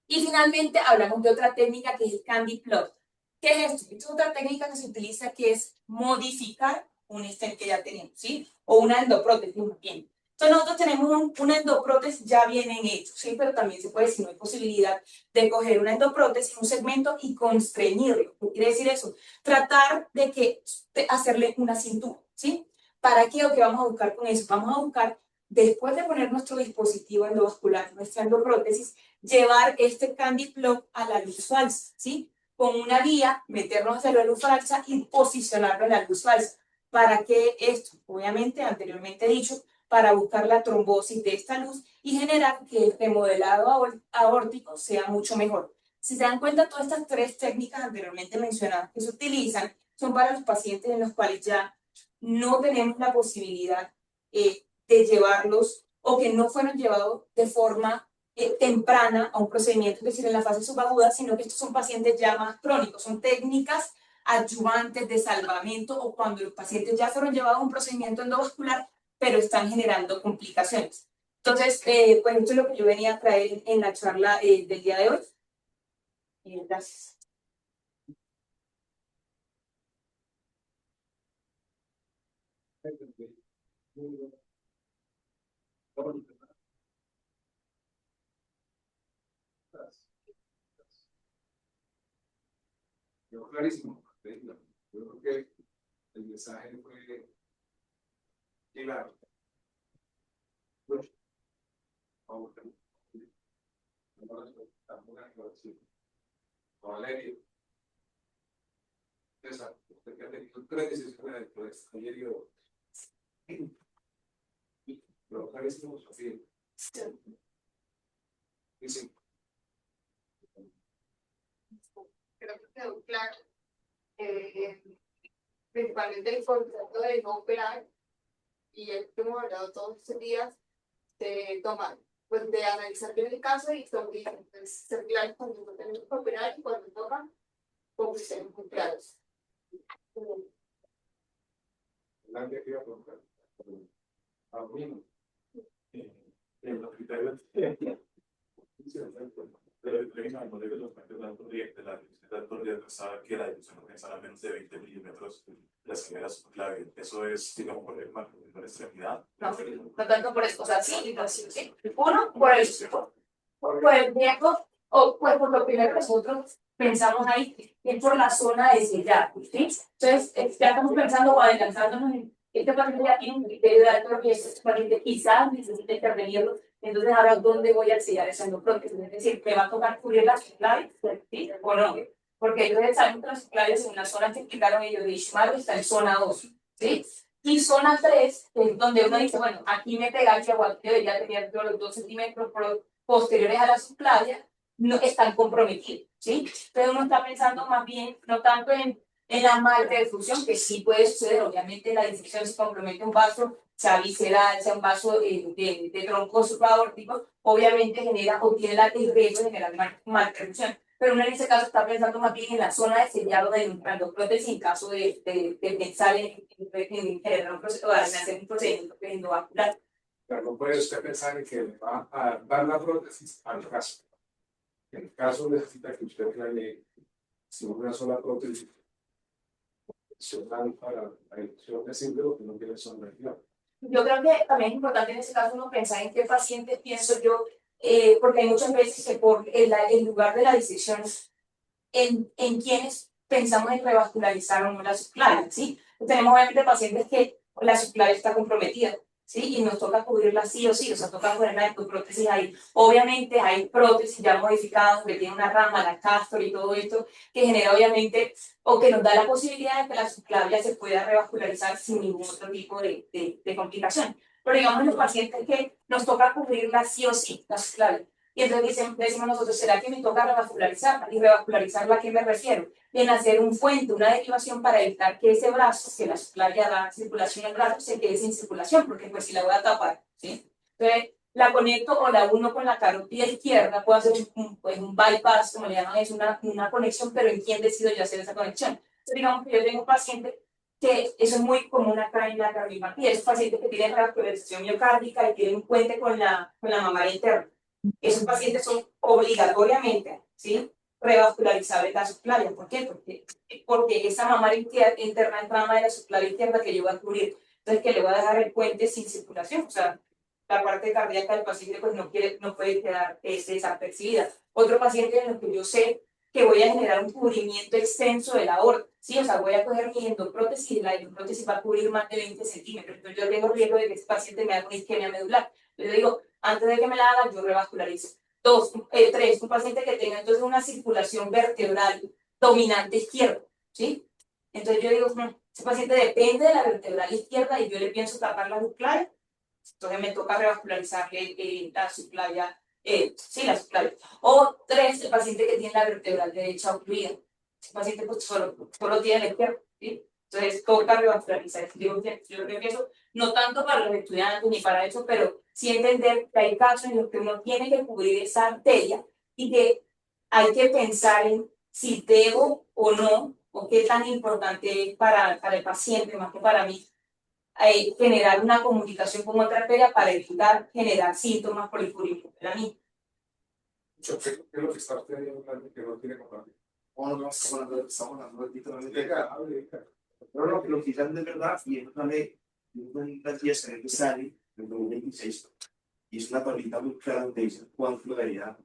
[SPEAKER 7] Y finalmente hablamos de otra técnica que es el Candy Plot. ¿Qué es esto? Esta es otra técnica que se utiliza que es modificar un stent que ya tenemos, ¿sí? O una endoprótesis más bien. Entonces nosotros tenemos una endoprótesis ya vienen hechos, ¿sí? Pero también se puede, si no hay posibilidad, de coger una endoprótesis, un segmento y constreñirlo. ¿Qué quiere decir eso? Tratar de hacerle una cintura, ¿sí? ¿Para qué o qué vamos a buscar con eso? Vamos a buscar, después de poner nuestro dispositivo endovascular, nuestra endoprótesis, llevar este Candy Plug a la luz falsa, ¿sí? Con una guía, meternos hacia la luz falsa y posicionarlo en la luz falsa. ¿Para qué esto? Obviamente, anteriormente dicho, para buscar la trombosis de esta luz y generar que el remodelado aórtico sea mucho mejor. Si se dan cuenta, todas estas tres técnicas anteriormente mencionadas que se utilizan son para los pacientes en los cuales ya no tenemos la posibilidad de llevarlos o que no fueron llevados de forma temprana a un procedimiento, es decir, en la fase subaguda, sino que estos son pacientes ya más crónicos, son técnicas adyuvantes de salvamento o cuando los pacientes ya fueron llevados a un procedimiento endovascular, pero están generando complicaciones. Entonces, pues esto es lo que yo venía a traer en la charla del día de hoy. Gracias.
[SPEAKER 2] Quedó clarísimo. Yo creo que el mensaje fue claro. Valerio, César, usted que ha tenido 3 decisiones dentro de este periodo. Pero clarísimo, Sofía. Sí.
[SPEAKER 5] Creo que quedó claro, principalmente el concepto de no operar y el que hemos hablado todos estos días de tomar, pues de analizar bien el caso y pues, ser claros cuando no tenemos que operar y cuando toca, pues ser muy claros.
[SPEAKER 2] Nadie quería preguntar.
[SPEAKER 6] En los criterios de los de la autoridad sabe que la dimensión no pensará menos de 20 milímetros las primeras clave. Eso es, digamos, por el marco de la extremidad.
[SPEAKER 5] No tanto por eso, o sea, sí. Uno, por el tiempo, o pues por lo primero que nosotros pensamos ahí, es por la zona de sellar, ¿sí? Entonces, ya estamos pensando o adelantándonos en este paciente ya tiene un criterio de alto riesgo, este paciente quizás necesita intervenirlo, entonces ahora, ¿dónde voy a sellar esa endoprótesis? Es decir, ¿me va a tocar cubrir las subclavias? ¿Sí? ¿O no? Porque ellos saben que las subclavias en una zona que explicaron ellos de Ishmael está en zona 2, ¿sí? Y zona 3, que es donde uno dice, bueno, aquí me pegaría o aquí debería tener los 2 centímetros posteriores a la subclavia, no están comprometidos, ¿sí? Entonces uno está pensando más bien, no tanto en la malperfusión, que sí puede suceder, obviamente la disección se compromete un vaso,
[SPEAKER 7] sea visceral, sea un vaso de tronco supraórtico, obviamente genera o tiene el riesgo de generar malperfusión. Pero uno en ese caso está pensando más bien en la zona de sellado de la prótesis en caso de pensar en generar un proceso, o en hacer un procedimiento endovascular.
[SPEAKER 2] Pero no puede usted pensar en que le va a dar la prótesis al caso. En el caso necesita que usted plane sin una sola prótesis opcional para la elección de símbolo que no tiene sonoridad.
[SPEAKER 7] Yo creo que también es importante en ese caso uno pensar en qué paciente pienso yo, porque hay muchas veces que por el lugar de la disección, en quienes pensamos en revascularizar o no la subclavia, ¿sí? Tenemos obviamente pacientes que la subclavia está comprometida, ¿sí? Y nos toca cubrirla sí o sí, o sea, toca ponerla en tu prótesis ahí. Obviamente hay prótesis ya modificadas que tienen una rama, la castor y todo esto, que genera obviamente, o que nos da la posibilidad de que la subclavia se pueda revascularizar sin ningún otro tipo de complicación. Pero digamos los pacientes que nos toca cubrirla sí o sí, la subclavia. Y entonces decimos nosotros, ¿será que me toca revascularizarla? ¿Y revascularizarla a qué me refiero? En hacer un puente, una derivación para evitar que ese brazo, que la subclavia da circulación al brazo, se quede sin circulación, porque pues si la voy a tapar, ¿sí? Entonces, la conecto o la uno con la carótida izquierda, puedo hacer pues, un bypass, como le llaman, es una conexión, pero ¿en quién decido yo hacer esa conexión? Entonces, digamos que yo tengo un paciente que eso es muy común acá en la cardiopatía, esos pacientes que tienen revascularización miocárdica y tienen un puente con la mamaria interna. Esos pacientes son obligatoriamente, ¿sí?, revascularizables la subclavia. ¿Por qué? Porque esa mamaria interna es rama de la subclavia izquierda que yo voy a cubrir. Entonces, que le voy a dejar el puente sin circulación. O sea, la parte cardíaca del paciente pues no puede quedar desapercibida. Otro paciente en el que yo sé que voy a generar un cubrimiento extenso de la aorta, ¿sí? O sea, voy a coger mi endoprótesis y la endoprótesis va a cubrir más de 20 centímetros. Entonces, yo tengo riesgo de que ese paciente me haga una isquemia medular. Yo digo, antes de que me la hagan, yo revascularizo. Tres, un paciente que tenga entonces una circulación vertebral dominante izquierda, ¿sí? Entonces yo digo, ese paciente depende de la vertebral izquierda y yo le pienso tapar la subclavia, entonces me toca revascularizarle la subclavia, sí, la subclavia. O tres, el paciente que tiene la vertebral derecha ocluida. Ese paciente pues solo tiene la izquierda, ¿sí? Entonces toca revascularizar. Yo creo que eso, no tanto para los estudiantes ni para eso, pero sí entender que hay casos en los que uno tiene que cubrir esa arteria y que hay que pensar en si debo o no, o qué tan importante es para el paciente, más que para mí, generar una comunicación con otra arteria para evitar generar síntomas por el cubrimiento de la misma.
[SPEAKER 2] ¿Qué es lo que está usted hablando que no tiene compartir?
[SPEAKER 3] Estamos hablando literalmente de pero lo que quizás de verdad, y eso sale de una guía que sale en 2026, y es una tablita muy clara donde dice cuánto debería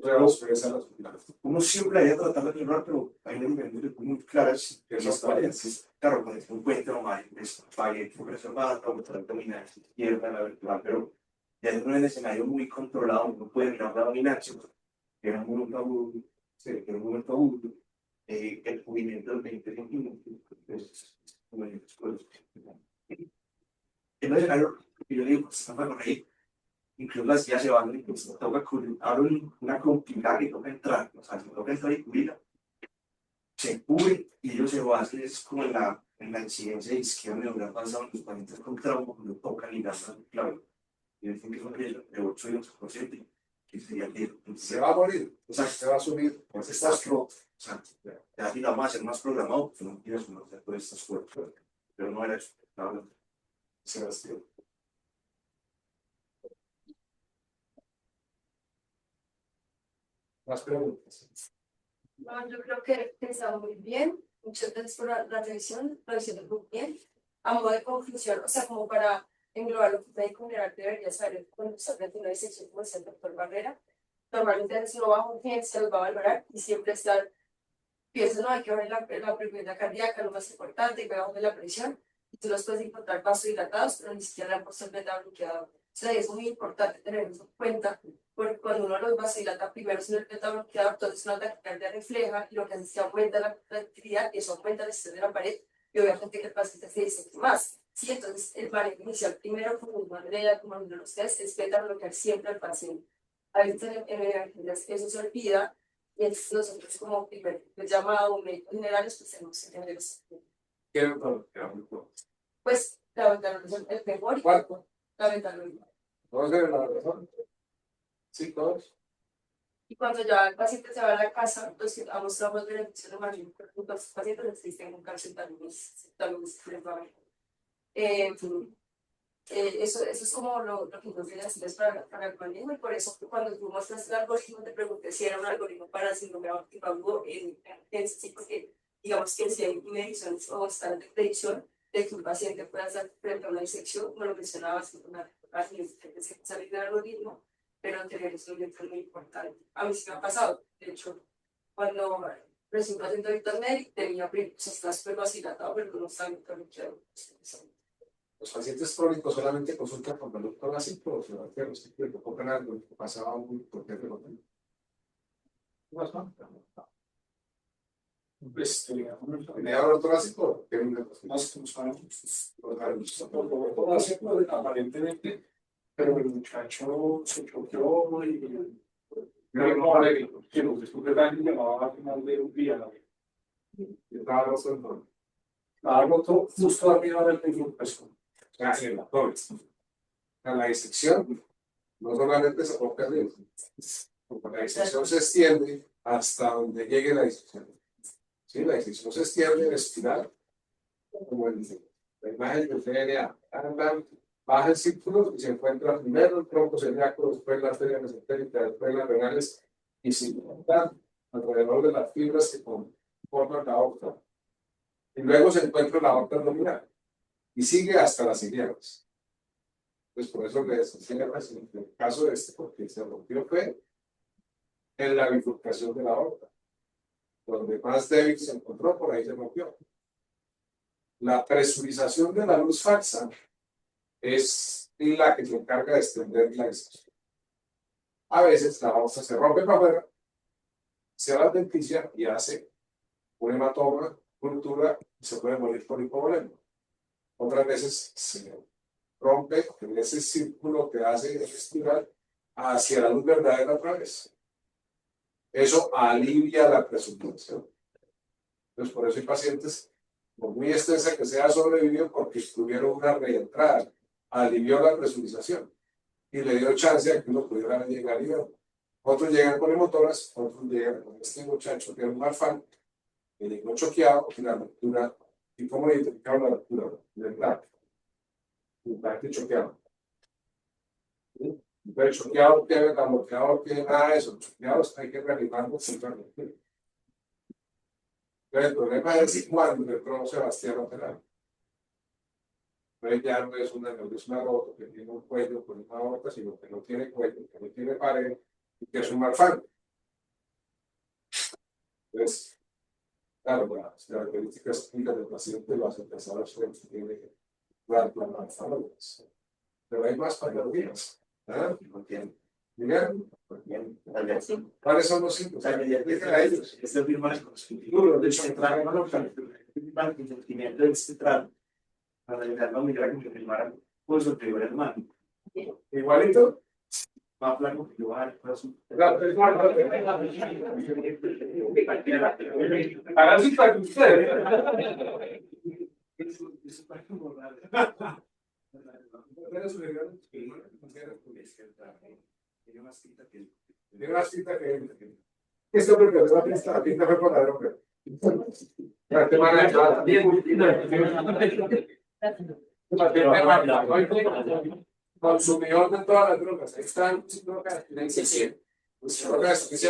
[SPEAKER 2] Revascularizar las subclavias.
[SPEAKER 3] uno siempre debería tratar de mejorar, pero hay unas diferencias muy claras que son variantes. Claro, con un puente normal, es pague, preservada, aumentar la dominancia izquierda, la vertebral, pero ya es un escenario muy controlado, uno puede mirar la dominancia, que es un momento agudo, que es un momento agudo, el movimiento del 20 centímetros, es un escenario que yo digo, pues está para corregir. Incluso las guías se van, incluso toca cubrir, ahora una complicada que toca entrar, o sea, si toca entrar y cubrirla, se cubre y ellos se basan, es como en la incidencia de izquierda medular basada en los pacientes con trauma, cuando tocan ligar la clave. Y dicen que es un riesgo de 8 y 11%, que sería el riesgo.
[SPEAKER 2] Se va a morir,
[SPEAKER 3] O sea,
[SPEAKER 2] se va a subir,
[SPEAKER 3] pues estás pro, o sea, ya si la vamos a hacer más programado, pues no quieres conocer todas estas fuerzas, pero no era eso, nada, Sebastián.
[SPEAKER 2] Más preguntas.
[SPEAKER 1] No, yo creo que está muy bien. Muchas gracias por la revisión muy bien. A modo de conclusión, o sea, como para englobar lo que el médico general debería saber cuando está frente a una disección, como decía el doctor Barrera. Normalmente si no va a urgencia, los va a valorar y siempre estar, piensa, no, hay que ver la frecuencia cardíaca, lo más importante, y veamos de la presión. Y tú los puedes encontrar vasodilatados, pero ni siquiera la porción beta bloqueada. O sea, es muy importante tener eso en cuenta, porque cuando uno los vasodilata primero sin el beta bloqueador, entonces una taquicardia refleja y lo que hace es que aumenta la actividad y eso aumenta el estrés de la pared y obviamente que el paciente se dice más. Sí, entonces el manejo inicial primero como una manera, como uno los test, es beta bloquear siempre al paciente. A veces eso se olvida y entonces nosotros como primer llamado médicos generales pues tenemos que tener eso.
[SPEAKER 2] ¿Qué doctor?
[SPEAKER 1] Pues
[SPEAKER 5] La ventanol es el mejor.
[SPEAKER 2] ¿Cuál?
[SPEAKER 5] La ventanol.
[SPEAKER 2] ¿Todos deben la razón? Sí, todos.
[SPEAKER 5] Y cuando ya el paciente se va a la casa, pues ha mostrado más beneficios de mayor con los pacientes existen un calcetaminas, eso es como lo que nos viene a decirles para el manejo, y por eso cuando tú muestras el algoritmo te pregunté si era un algoritmo para síndrome aórtico agudo en sí, porque digamos que si hay mediciones o bastante predicción de que un paciente pueda hacer frente a una disección, como lo mencionabas, una salir del algoritmo, pero tener eso es muy importante. A mí sí me ha pasado, de hecho, cuando recién paciente ahorita médico tenía está súper vasodilatado, pero no sabe lo que
[SPEAKER 2] Los pacientes crónicos solamente consultan con el doctor así, pero se van a los que compran algo que pasaba muy importante.
[SPEAKER 6] Pues,
[SPEAKER 2] ¿Me da dolor torácico?
[SPEAKER 6] aparentemente, pero el muchacho se choqueó y que lo que estuve daño llamaba al final de un día.
[SPEAKER 2] Estaba roto el dolor.
[SPEAKER 6] Estaba roto justo arriba del bifurcación.
[SPEAKER 2] En la doble. La disección no solamente se rompe arriba, porque la disección se extiende hasta donde llegue la disección. ¿Sí? La disección se extiende en espiral, como la imagen del DNA. Baja el círculo y se encuentra primero el tronco celíaco, después la arteria mesentérica, después las renales, y se encuentra alrededor de las fibras que conforman la aorta. Y luego se encuentra la aorta abdominal y sigue hasta las ilíacs. Pues por eso le decía en el caso de este, porque se rompió fue en la bifurcación de la aorta. Donde más débil se encontró, por ahí se rompió. La presurización de la luz falsa es la que se encarga de extender la disección. A veces la aorta se rompe para afuera, se va a adventicia y hace un hematoma, ruptura, y se puede morir por hipovolema. Otras veces se rompe en ese círculo que hace espiral hacia la luz verdadera otra vez. Eso alivia la presurización. Entonces, por eso hay pacientes, por muy extensa que sea, sobrevivió porque tuvieron una reentrada, alivió la presurización y le dio chance a que uno pudiera llegar y ver. Otros llegan con hemotoras, otros llegan con este muchacho que era un marfan, que llegó choqueado y la ruptura, y cómo identificaron la ruptura del plato. Un plato choqueado. Pero choqueado tiene la bloqueador, tiene nada de eso. Choqueados hay que reanimarlo centralmente. Pero el problema es cuando el trono Sebastián lateral. Entonces ya no es una roto que tiene un cuello con una aorta, sino que no tiene cuello, que no tiene pared y que es un marfan. Entonces, claro, las características clínicas del paciente lo hacen pensar a usted que tiene marfanologías. Pero hay más patologías. ¿Ah? Miguel, ¿cuáles son los síntomas? Explíquenle a ellos.
[SPEAKER 6] Este firma es constitutivo, de hecho, entra en el sentimiento del central para llegar a la migración que firmaran por su primer hermano.
[SPEAKER 2] Igualito.
[SPEAKER 6] Más blanco que yo,
[SPEAKER 2] Hagan su para ustedes.
[SPEAKER 6] Eso parece como raro. Tiene una cita que
[SPEAKER 2] Esto porque la pinta fue por la droga. La semana consumidor de todas las drogas. Ahí están drogas de incisión. Drogas que se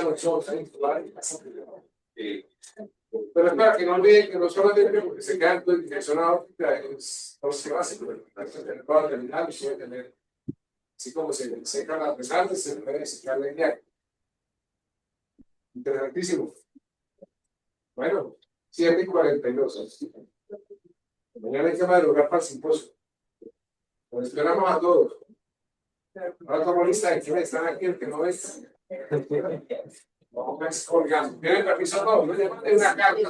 [SPEAKER 2] pero es para que no olviden que no solamente porque se quedan en dirección óptica es básico, hay que tener toda la terminal y puede tener, así como se secan las renales, se puede secar la ilíaca. Interesantísimo. Bueno, 7:42. Mañana hay que madrugar para el simposio. Nos esperamos a todos. Ahora tomo lista de quienes están aquí, el que no es. Vamos a colgando. Tienen permiso a todos, no le manden una carta.